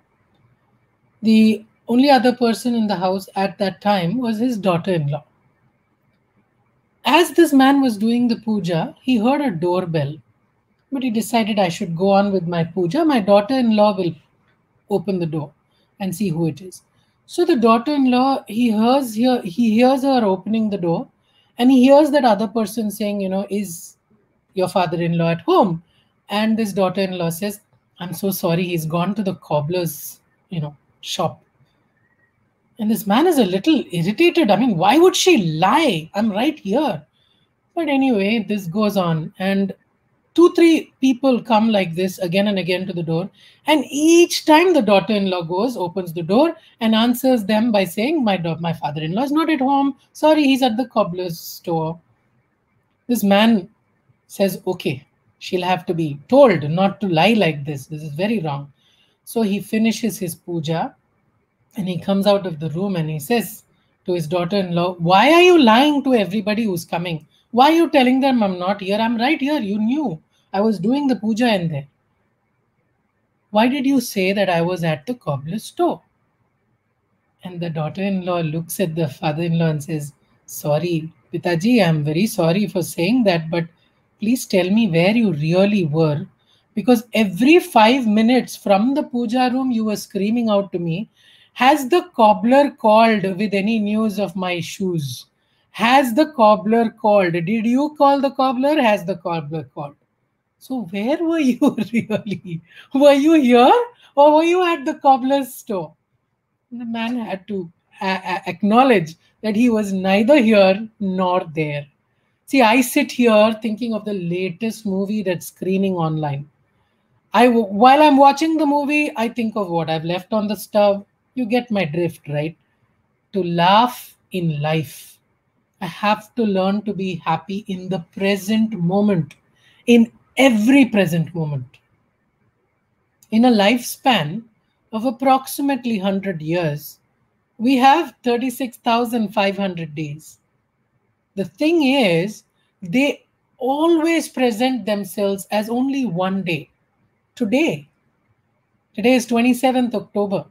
The only other person in the house at that time was his daughter-in-law. As this man was doing the puja, he heard a doorbell, but he decided I should go on with my puja. My daughter-in-law will open the door and see who it is. So the daughter-in-law, he hears her opening the door, and he hears that other person saying, is your father-in-law at home? And this daughter-in-law says, I'm so sorry, he's gone to the cobbler's, shop. And this man is a little irritated. I mean, why would she lie? I'm right here. But anyway, this goes on. And 2-3 people come like this again and again to the door. And each time the daughter-in-law goes, opens the door and answers them by saying, my father-in-law is not at home. Sorry, he's at the cobbler's store. This man says, okay, she'll have to be told not to lie like this. This is very wrong. So he finishes his puja. And he comes out of the room and he says to his daughter-in-law, why are you lying to everybody who's coming? Why are you telling them I'm not here? I'm right here. You knew. I was doing the puja in there. Why did you say that I was at the cobbler's store? And the daughter-in-law looks at the father-in-law and says, sorry, Pitaji, I'm very sorry for saying that, but please tell me where you really were. Because every 5 minutes from the puja room, you were screaming out to me, has the cobbler called with any news of my shoes? Has the cobbler called? Did you call the cobbler? Has the cobbler called? So where were you really? Were you here or were you at the cobbler's store? And the man had to acknowledge that he was neither here nor there. See, I sit here thinking of the latest movie that's screening online. While I'm watching the movie, I think of what I've left on the stove. You get my drift, right? To laugh in life, I have to learn to be happy in the present moment, in every present moment. In a lifespan of approximately 100 years, we have 36,500 days. The thing is, they always present themselves as only one day. Today is 27th October.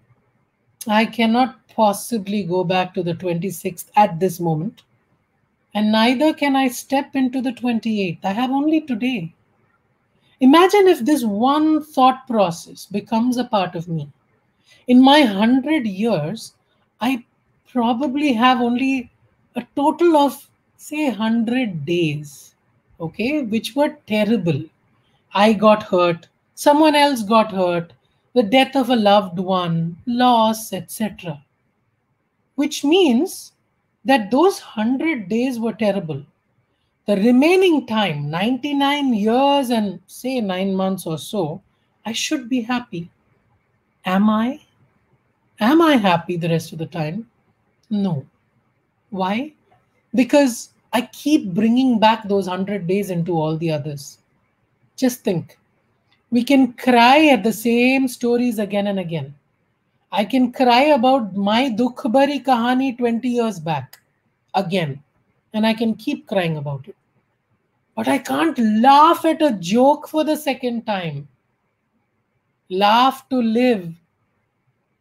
I cannot possibly go back to the 26th at this moment. And neither can I step into the 28th. I have only today. Imagine if this one thought process becomes a part of me. In my 100 years, I probably have only a total of, say, 100 days, okay, which were terrible. I got hurt, someone else got hurt, the death of a loved one, loss, etc. Which means that those 100 days were terrible. The remaining time, 99 years and say 9 months or so, I should be happy. Am I? Am I happy the rest of the time? No. Why? Because I keep bringing back those 100 days into all the others. Just think. We can cry at the same stories again and again. I can cry about my Dukh Bhari Kahani 20 years back again, and I can keep crying about it. But I can't laugh at a joke for the second time. Laugh to live.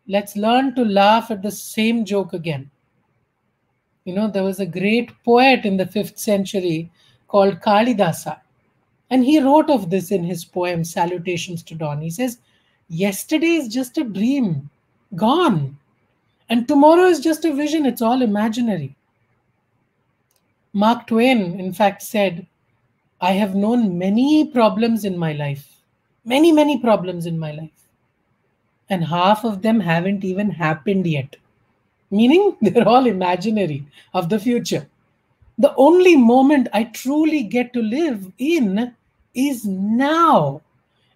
Let's learn to laugh at the same joke again. You know, there was a great poet in the 5th century called Kalidasa. And he wrote of this in his poem, Salutations to Dawn. He says, yesterday is just a dream, gone. And tomorrow is just a vision, it's all imaginary. Mark Twain, in fact, said, I have known many problems in my life. Many, many problems in my life. And half of them haven't even happened yet. Meaning they're all imaginary of the future. The only moment I truly get to live in is now.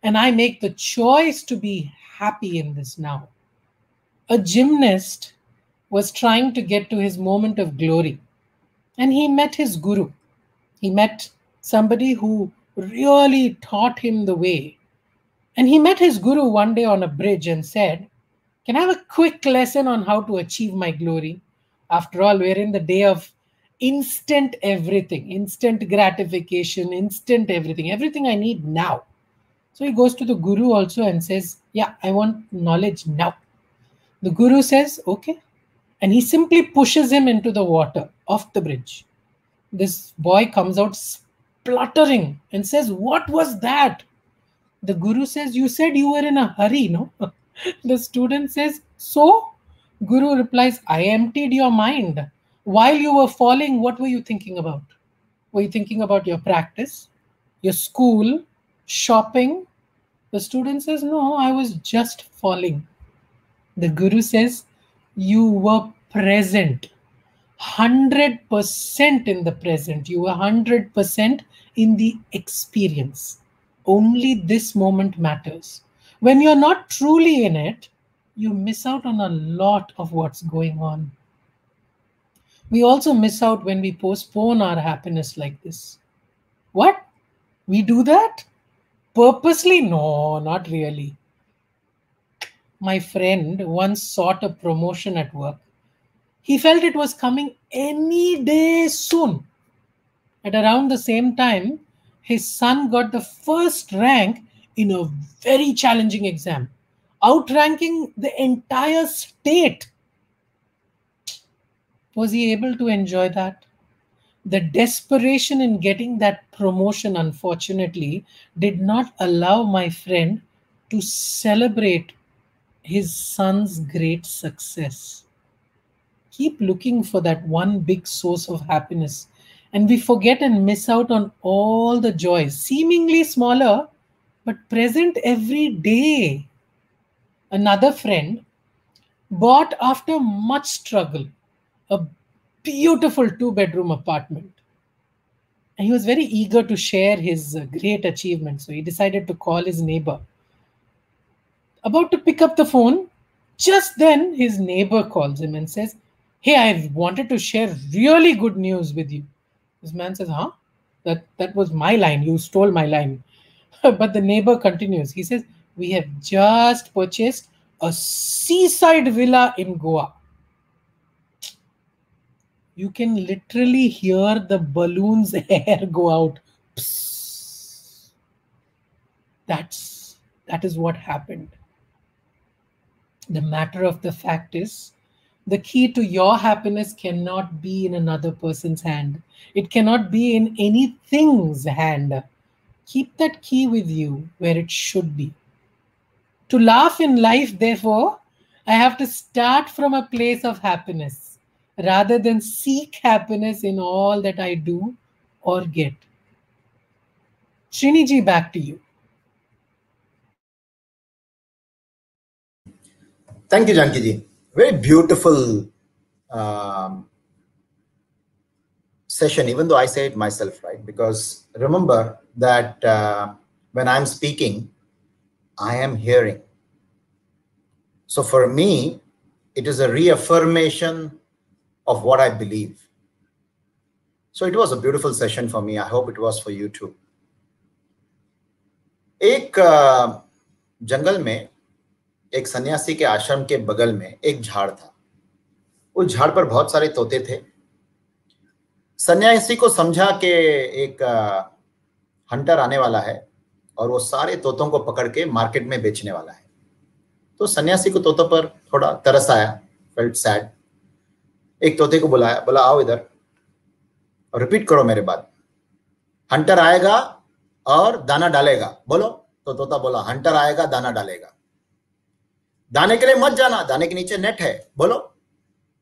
And I make the choice to be happy in this now. A gymnast was trying to get to his moment of glory. And he met his guru. He met somebody who really taught him the way. And he met his guru one day on a bridge and said, can I have a quick lesson on how to achieve my glory? After all, we're in the day of instant everything, instant gratification, instant everything, everything I need now. So he goes to the guru also and says, yeah, I want knowledge now. The guru says, okay. And he simply pushes him into the water off the bridge. This boy comes out spluttering and says, what was that? The guru says, you said you were in a hurry, no? The student says, so? Guru replies, I emptied your mind. While you were falling, what were you thinking about? Were you thinking about your practice, your school, shopping? The student says, no, I was just falling. The guru says, you were present. 100% in the present. You were 100% in the experience. Only this moment matters. When you're not truly in it, you miss out on a lot of what's going on. We also miss out when we postpone our happiness like this. What? We do that? Purposely? No, not really. My friend once sought a promotion at work. He felt it was coming any day soon. At around the same time, his son got the first rank in a very challenging exam, outranking the entire state. Was he able to enjoy that? The desperation in getting that promotion, unfortunately, did not allow my friend to celebrate his son's great success. Keep looking for that one big source of happiness, and we forget and miss out on all the joys, seemingly smaller, but present every day. Another friend bought, after much struggle, a beautiful 2-bedroom apartment. And he was very eager to share his great achievement, so he decided to call his neighbor. About to pick up the phone, just then his neighbor calls him and says, hey, I wanted to share really good news with you. This man says, huh? That was my line. You stole my line. But the neighbor continues. He says, we have just purchased a seaside villa in Goa. You can literally hear the balloon's air go out. Psst. That is what happened. The matter of the fact is, the key to your happiness cannot be in another person's hand. It cannot be in anything's hand. Keep that key with you where it should be. To laugh in life, therefore, I have to start from a place of happiness. rather than seek happiness in all that I do or get. Sriniji, back to you. Thank you, Janaki ji. Very beautiful session, even though I say it myself, right? Because remember that when I'm speaking, I am hearing. So for me, it is a reaffirmation of what I believe. So it was a beautiful session for me. I hope it was for you too. एक जंगल में एक सन्यासी के आश्रम के बगल में एक झाड़ था। उस झाड़ पर बहुत सारे तोते थे। सन्यासी को समझा कि एक हंटर आने वाला है और वो सारे तोतों को पकड़ के मार्केट में बेचने वाला है। तो सन्यासी को तोतों पर थोड़ा तरस आया, फेल्ट सैड। एक तोते को बुलाया, बोला आओ इधर और रिपीट करो मेरे बात। हंटर आएगा और दाना डालेगा, बोलो। तो तोता बोला हंटर आएगा, दाना डालेगा। दाने के लिए मत जाना, दाने के नीचे नेट है, बोलो।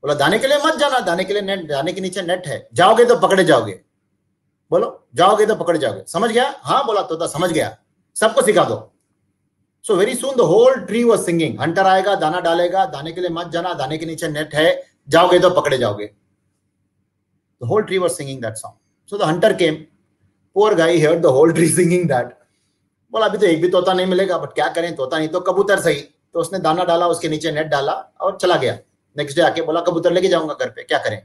बोला दाने के लिए मत जाना, दाने के नीचे नेट है, जाओगे तो पकड़े जाओगे, बोलो। जाओगे तो पकड़े जाओगे, समझ गया? हाँ बोला तोता, समझ गया, सबको सिखा दो। So very soon the whole tree was singing, hunter आएगा, दाना डालेगा, दाने के लिए मत जाना, दाने के नीचे नेट है, जाओगे तो पकड़े जाओगे। The whole tree was singing that song. So the hunter came, poor guy heard the whole tree singing that. बोला अभी तो एक भी तोता नहीं मिलेगा, बट क्या करें, तोता नहीं तो कबूतर सही। तो उसने दाना डाला, उसके नीचे नेट डाला और चला गया। नेक्स्ट डे आके बोला कबूतर लेके जाऊंगा घर पे, क्या करें।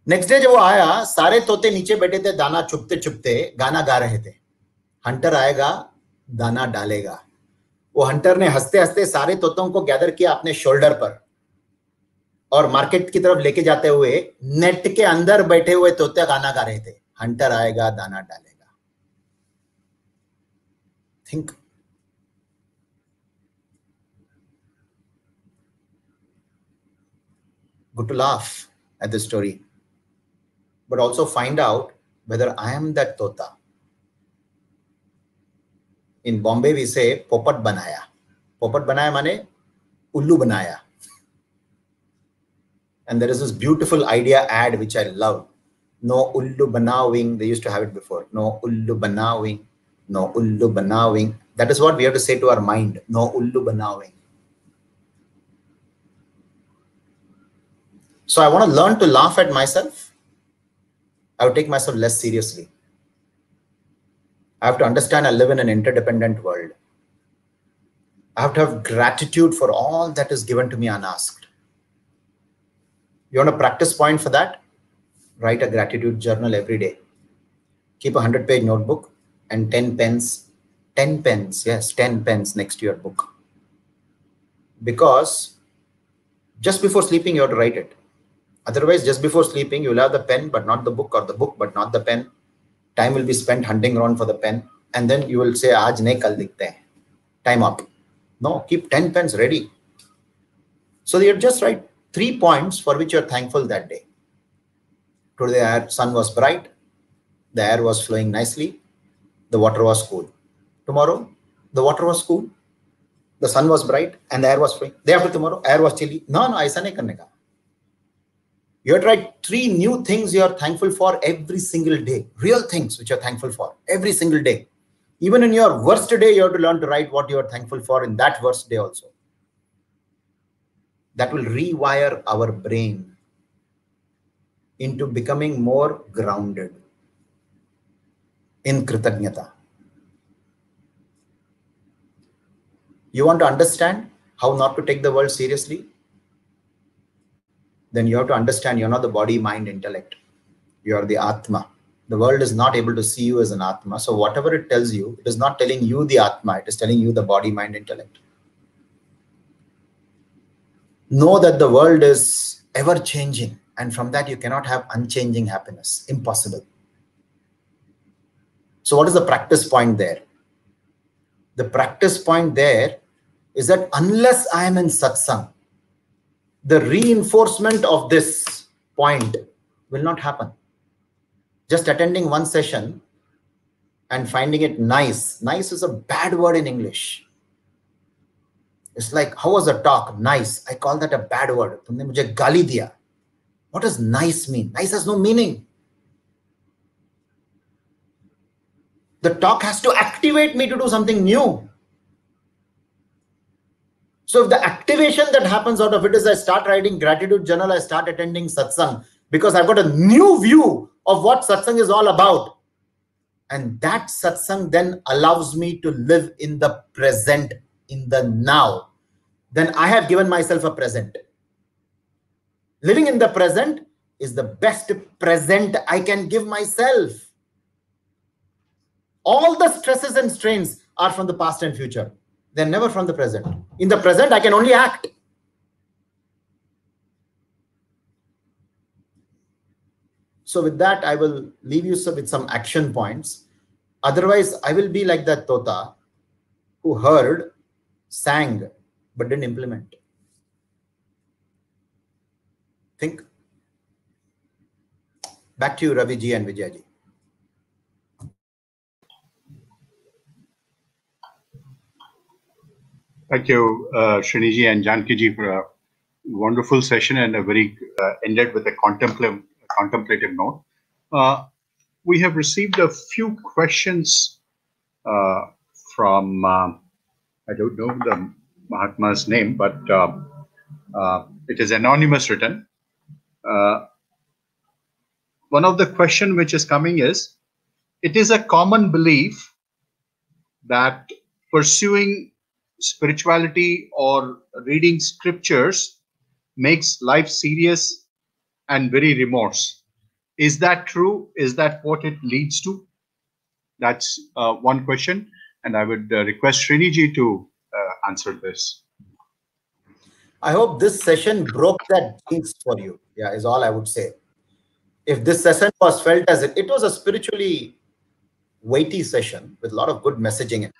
नेक्स्ट डे जब वो आया, सारे तोते नीचे बैठे थे, दाना चुपते चुपते गाना गा रहे थे, हंटर आएगा, दाना डालेगा। वो हंटर ने हंसते हंसते सारे तोतों को गैदर किया अपने शोल्डर पर और मार्केट की तरफ लेके जाते हुए नेट के अंदर बैठे हुए तोते गाना गा रहे थे, हंटर आएगा, दाना डालेगा। Think, good to laugh at the story, but also find out whether I am that tota. In Bombay we say popat banaya. Popat banaya mane ullu banaya. And there is this beautiful idea ad which I love. No ullu banawing. They used to have it before. No ullu banawing. No ullu banawing. That is what we have to say to our mind. No ullu banawing. So I want to learn to laugh at myself. I would take myself less seriously. I have to understand I live in an interdependent world. I have to have gratitude for all that is given to me unasked. You want a practice point for that? Write a gratitude journal every day. Keep a 100-page notebook and 10 pens. 10 pens, yes, 10 pens next to your book. Because just before sleeping, you have to write it. Otherwise, just before sleeping, you will have the pen, but not the book, or the book, but not the pen. Time will be spent hunting around for the pen. And then you will say, aaj nahi, kal dikhte hain. Time up. No, keep 10 pens ready. So you just write 3 points for which you're thankful that day. Today, the sun was bright. The air was flowing nicely. The water was cool. Tomorrow, the water was cool. The sun was bright and the air was flowing. Day after tomorrow, air was chilly. No, aisa nahi karne ka. You have to write 3 new things you are thankful for every single day. Real things which you are thankful for every single day. Even in your worst day, you have to learn to write what you are thankful for in that worst day also. That will rewire our brain into becoming more grounded in Kritagnyata. You want to understand how not to take the world seriously? Then you have to understand you're not the body, mind, intellect. You are the Atma. The world is not able to see you as an Atma. So whatever it tells you, it is not telling you the Atma. It is telling you the body, mind, intellect. Know that the world is ever changing. And from that, you cannot have unchanging happiness. Impossible. So what is the practice point there? The practice point there is that unless I am in satsang, the reinforcement of this point will not happen. Just attending one session and finding it nice. Nice is a bad word in English. It's like, how was the talk? Nice. I call that a bad word. तुमने मुझे गाली दिया. What does nice mean? Nice has no meaning. The talk has to activate me to do something new. So if the activation that happens out of it is I start writing gratitude journal, I start attending satsang, because I've got a new view of what satsang is all about. And that satsang then allows me to live in the present, in the now. Then I have given myself a present. Living in the present is the best present I can give myself. All the stresses and strains are from the past and future. They're never from the present. In the present, I can only act. So with that, I will leave you with some action points. Otherwise, I will be like that Tota who heard, sang, but didn't implement. Think. Back to you, Ravi ji and Vijay ji. Thank you, Sriniji and Janaki ji, for a wonderful session and a very ended with a contemplative note. We have received a few questions from, I don't know the Mahatma's name, but it is anonymous written. One of the question which is coming is, it is a common belief that pursuing spirituality or reading scriptures makes life serious and very remorse. Is that true? Is that what it leads to? That's one question, and I would request Sriniji to answer this. I hope this session broke that jinx for you. Yeah, is all I would say. If this session was felt as it was a spiritually weighty session with a lot of good messaging in it.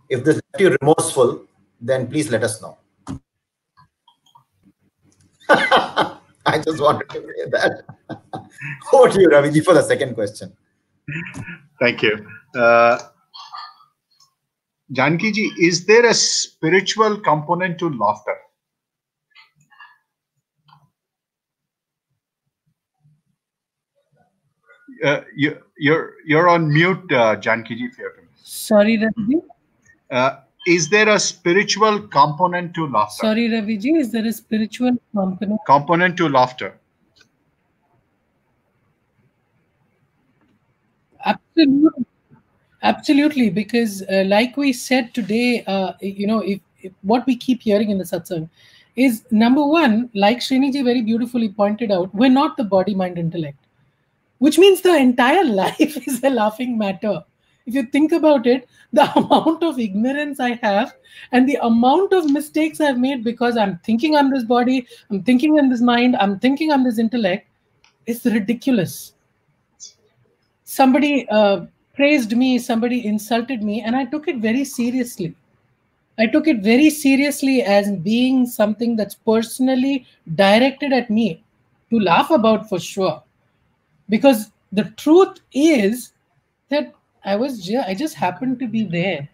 If this left you remorseful, then please let us know. I just wanted to say that. Over to you, Raviji, for the second question. Thank you. Janaki ji, is there a spiritual component to laughter? You're on mute, Janaki ji. Sorry, Raviji. Is there a spiritual component to laughter? Sorry, Raviji, is there a spiritual component to laughter? Absolutely. Absolutely, because like we said today, if what we keep hearing in the satsang is, number one, like Sriniji very beautifully pointed out, we're not the body, mind, intellect, which means the entire life is a laughing matter. If you think about it, the amount of ignorance I have and the amount of mistakes I've made because I'm thinking I'm this body, I'm thinking I'm this mind, I'm thinking I'm this intellect, is ridiculous. Somebody praised me, somebody insulted me, and I took it very seriously. I took it very seriously as being something that's personally directed at me to laugh about, for sure. Because the truth is that I just happened to be there.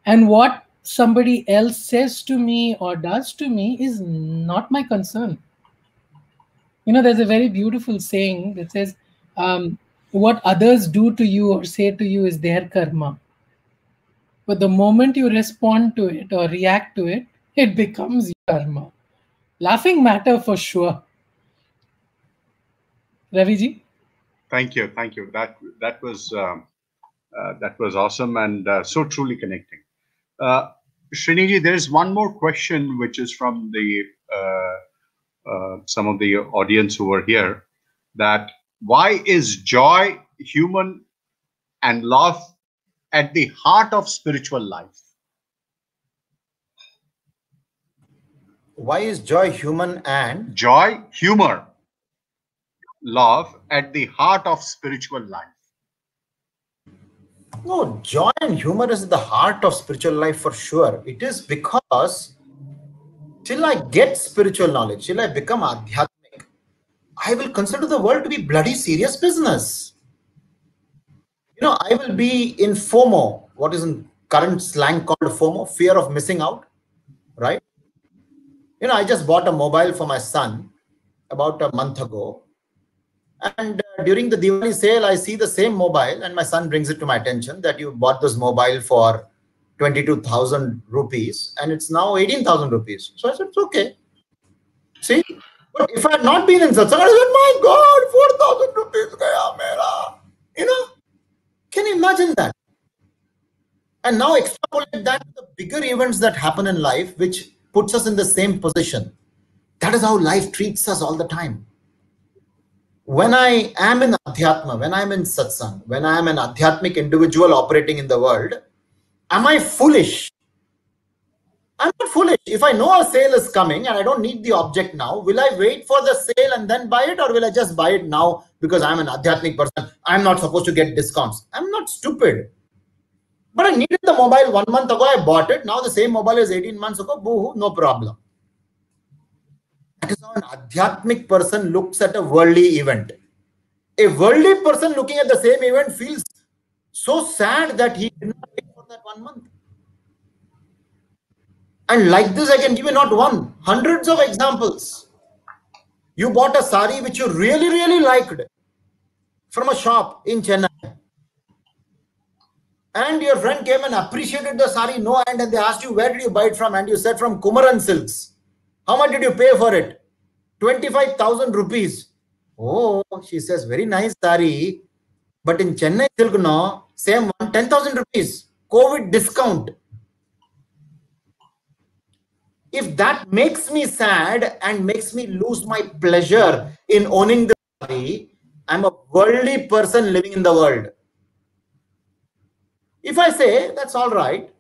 And what somebody else says to me or does to me is not my concern. There's a very beautiful saying that says, what others do to you or say to you is their karma. But the moment you respond to it or react to it, it becomes your karma. Laughing matter for sure. Raviji? Thank you. That was awesome and so truly connecting. Sriniji, there's one more question which is from the some of the audience who are here, that why is joy human and love at the heart of spiritual life? Why is joy human and joy, humor, love at the heart of spiritual life? No, joy and humor is at the heart of spiritual life for sure. It is because till I get spiritual knowledge, till I become adhyatmic, I will consider the world to be bloody serious business. I will be in FOMO, what is in current slang called FOMO, fear of missing out, right? I just bought a mobile for my son, about a month ago. And during the Diwali sale, I see the same mobile, and my son brings it to my attention that you bought this mobile for 22,000 rupees and it's now 18,000 rupees. So I said, it's okay. See, but if I had not been in satsang, I said, my God, 4,000 rupees gaya mera. You know, can you imagine that? And now extrapolate that to the bigger events that happen in life, which puts us in the same position. That is how life treats us all the time. When I am in Adhyatma, when I'm in satsang, when I am an Adhyatmic individual operating in the world, am I foolish? I'm not foolish. If I know a sale is coming and I don't need the object now, will I wait for the sale and then buy it, or will I just buy it now because I'm an Adhyatmic person? I'm not supposed to get discounts. I'm not stupid. But I needed the mobile 1 month ago. I bought it. Now the same mobile is 18 months ago. Boo-hoo, no problem. That is how an Adhyatmic person looks at a worldly event. A worldly person looking at the same event feels so sad that he did not wait for that 1 month. And like this, I can give you not one, hundreds of examples. You bought a sari which you really, really liked from a shop in Chennai. And your friend came and appreciated the sari no end, and they asked you, where did you buy it from? And you said, from Kumaran Silks. How much did you pay for it? 25,000 rupees. Oh, she says, very nice sari. But in Chennai Silk, no, same one, 10,000 rupees. COVID discount. If that makes me sad and makes me lose my pleasure in owning the sari, I'm a worldly person living in the world. If I say, that's all right,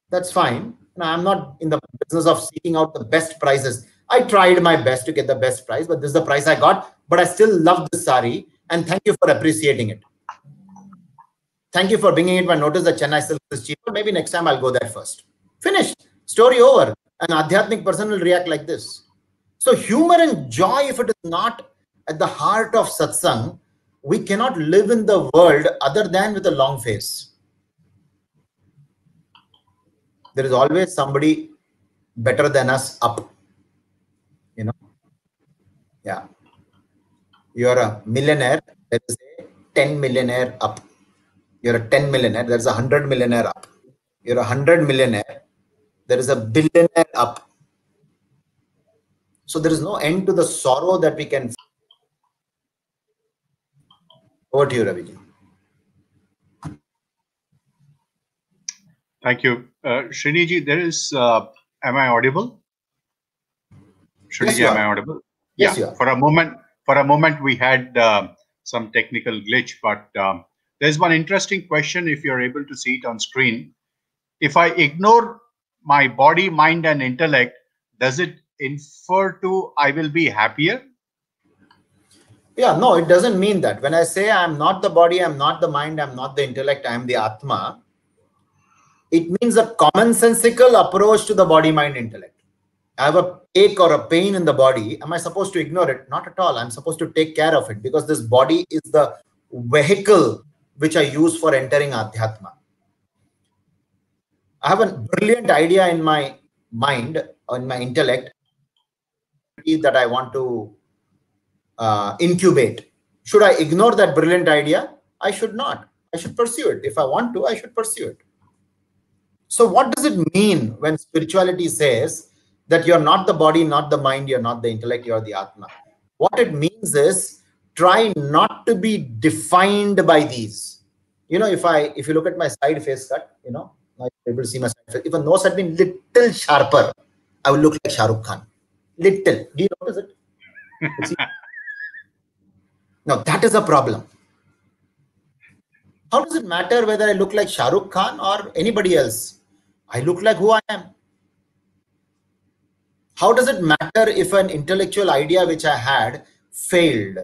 that's fine. Now, I'm not in the business of seeking out the best prices. I tried my best to get the best price, but this is the price I got. But I still love this sari, and thank you for appreciating it. Thank you for bringing it to my notice that Chennai Silk is cheaper. Maybe next time I'll go there first. Finished. Story over. An Adhyatmic person will react like this. So humor and joy, if it is not at the heart of satsang, we cannot live in the world other than with a long face. There is always somebody better than us up. You know? Yeah. You're a millionaire, there is a 10 millionaire up. You're a 10 millionaire, there's a 100 millionaire up. You're a 100 millionaire, there is a billionaire up. So there is no end to the sorrow that we can. Over to you, Raviji. Thank you. Sriniji, there is, am I audible? Sriniji, Yes, am I audible? Yes, yeah. you are. For a moment, we had some technical glitch, but there's one interesting question if you're able to see it on screen. If I ignore my body, mind, and intellect, does it infer to I will be happier? Yeah, no, it doesn't mean that. When I say I'm not the body, I'm not the mind, I'm not the intellect, I'm the Atma, it means a commonsensical approach to the body, mind, intellect. I have a ache or a pain in the body. Am I supposed to ignore it? Not at all. I'm supposed to take care of it because this body is the vehicle which I use for entering Adhyatma. I have a brilliant idea in my mind or in my intellect that I want to incubate. Should I ignore that brilliant idea? I should not. I should pursue it. If I want to, I should pursue it. So what does it mean when spirituality says that you're not the body, not the mind, you're not the intellect, you're the Atma? What it means is try not to be defined by these. You know, if you look at my side face cut, you know, I'm able to see my side face. If a nose had been little sharper, I would look like Shah Rukh Khan. Little. Do you notice it? Now that is a problem. How does it matter whether I look like Shah Rukh Khan or anybody else? I look like who I am. How does it matter if an intellectual idea which I had failed?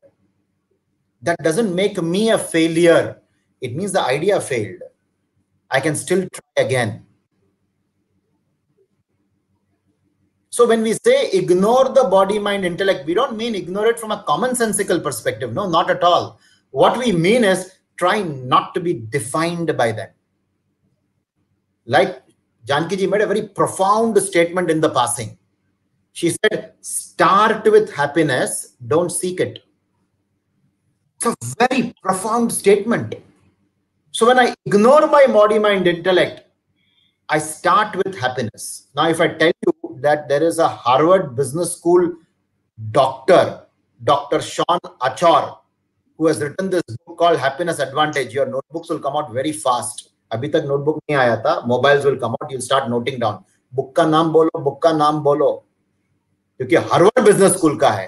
That doesn't make me a failure. It means the idea failed. I can still try again. So when we say ignore the body, mind, intellect, we don't mean ignore it from a commonsensical perspective. No, not at all. What we mean is try not to be defined by them. Like Janaki ji made a very profound statement in the passing. She said, start with happiness, don't seek it. It's a very profound statement. So when I ignore my body, mind, intellect, I start with happiness. Now, if I tell you that there is a Harvard Business School doctor, Dr. Sean Achor, who has written this book called Happiness Advantage, your notebooks will come out very fast. Abhi tak notebook nahi aaya tha, mobiles will come out, you'll start noting down. Book ka naam bolo, book ka naam bolo. क्योंकि Harvard business school का है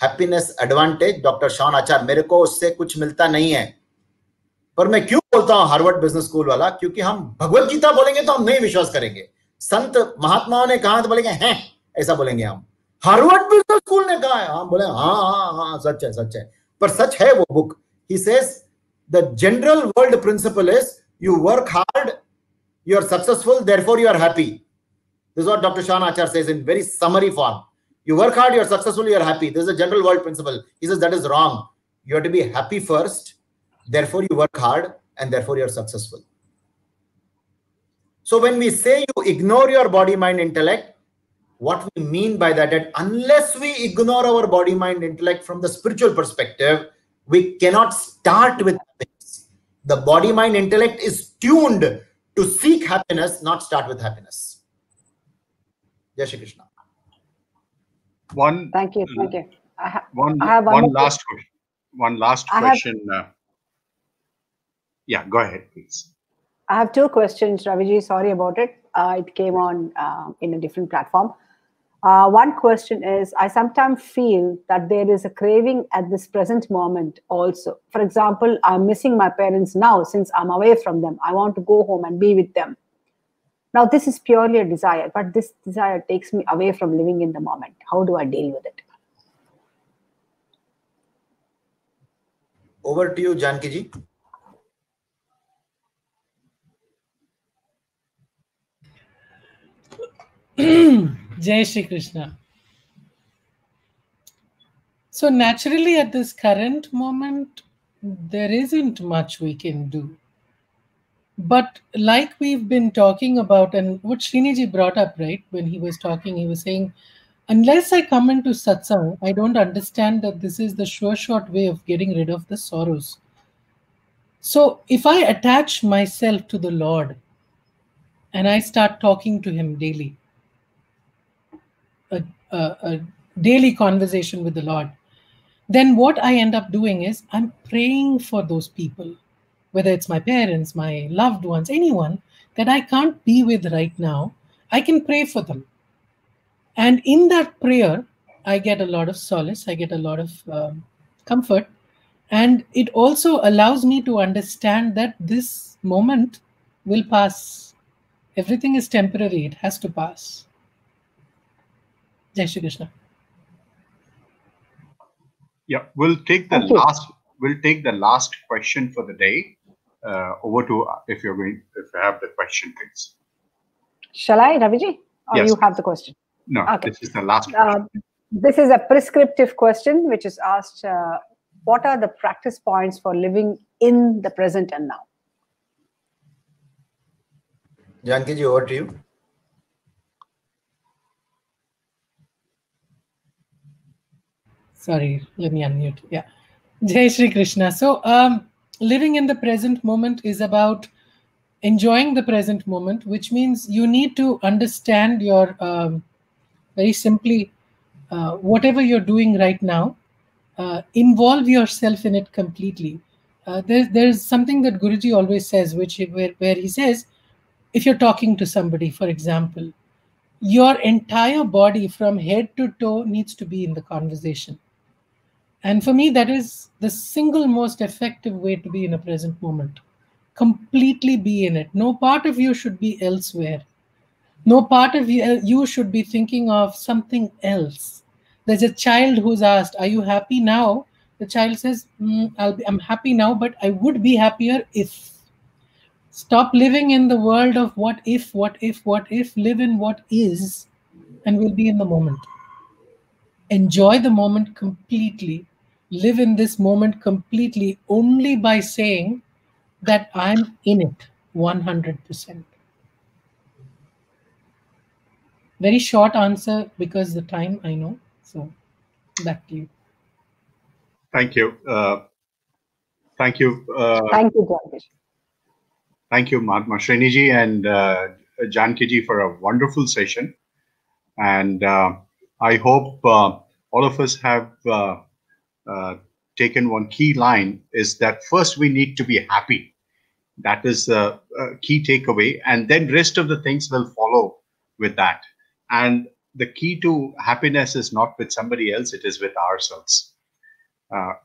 happiness advantage, doctor Shawn आचार. मेरे को उससे कुछ मिलता नहीं है, पर मैं क्यों बोलता हूं हार्वर्ड बिजनेस स्कूल वाला, क्योंकि हम भगवत गीता बोलेंगे तो हम नहीं विश्वास करेंगे. संत महात्माओं ने कहा तो बोलेंगे हैं, ऐसा बोलेंगे हम. हार्वर्ड बिजनेस स्कूल ने कहा है, हम बोले हाँ हाँ हाँ सच है, सच है. पर सच है वो book. He says the general world principle is you work hard, you are successful, therefore you are happy. This is what Dr. Sean Achar says in very summary form. You work hard, you are successful, you are happy. This is a general world principle. He says that is wrong. You have to be happy first, therefore you work hard, and therefore you are successful. So when we say you ignore your body, mind, intellect, what we mean by that unless we ignore our body, mind, intellect from the spiritual perspective, we cannot start with happiness. The body, mind, intellect is tuned to seek happiness, not start with happiness. Jai Shri Krishna. Thank you. I have one last question. One last question. Yeah, go ahead, please. I have two questions, Raviji. Sorry about it. It came on in a different platform. One question is, I sometimes feel that there is a craving at this present moment also. For example, I'm missing my parents now since I'm away from them. I want to go home and be with them. Now, this is purely a desire, but this desire takes me away from living in the moment. How do I deal with it? Over to you, Janaki ji. Jai Shri Krishna. So naturally at this current moment, there isn't much we can do. But like we've been talking about, and what Sriniji brought up, right, when he was talking, he was saying, unless I come into satsang, I don't understand that this is the sure short way of getting rid of the sorrows. So if I attach myself to the Lord and I start talking to him daily, a daily conversation with the Lord, then what I end up doing is I'm praying for those people, whether it's my parents, my loved ones, anyone that I can't be with right now, I can pray for them. And in that prayer, I get a lot of solace, I get a lot of comfort. And it also allows me to understand that this moment will pass. Everything is temporary, it has to pass. Jai Shri Krishna. Yeah, we'll take the last question for the day. Over to if you have the question, please. Shall I, Raviji? Or yes, you have the question? No, okay. This is the last question. This is a prescriptive question which is asked, what are the practice points for living in the present and now? Janaki ji, over to you. Sorry, let me unmute. Yeah. Jai Shri Krishna. So living in the present moment is about enjoying the present moment, which means you need to understand your, very simply, whatever you're doing right now, involve yourself in it completely. There's something that Guruji always says, where he says, if you're talking to somebody, for example, your entire body from head to toe needs to be in the conversation. And for me, that is the single most effective way to be in a present moment. Completely be in it. No part of you should be elsewhere. No part of you should be thinking of something else. There's a child who's asked, are you happy now? The child says, I'm happy now, but I would be happier if. Stop living in the world of what if, live in what is, and we'll be in the moment. Enjoy the moment completely. Live in this moment completely only by saying that I'm in it 100%. Very short answer because the time I know. So back to you. Thank you. Thank you. Thank you, Janaki. Thank you, Mahatma Sriniji and Janaki ji, for a wonderful session. And I hope all of us have taken one key line, is that first we need to be happy. That is the key takeaway. And then rest of the things will follow with that. And the key to happiness is not with somebody else, it is with ourselves.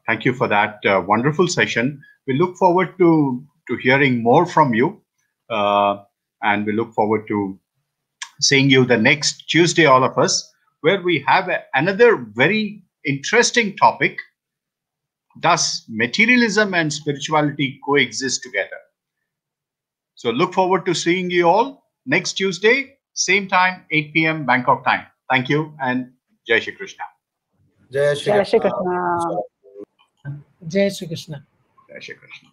Thank you for that wonderful session. We look forward to hearing more from you. And we look forward to seeing you the next Tuesday, all of us, where we have another very interesting topic. Does materialism and spirituality coexist together? So look forward to seeing you all next Tuesday, same time, 8 p.m. Bangkok time. Thank you and Jai Shri Krishna. Jai Shri Jai Shri Krishna. Krishna. Jai Shri Krishna. Jai Shri Krishna.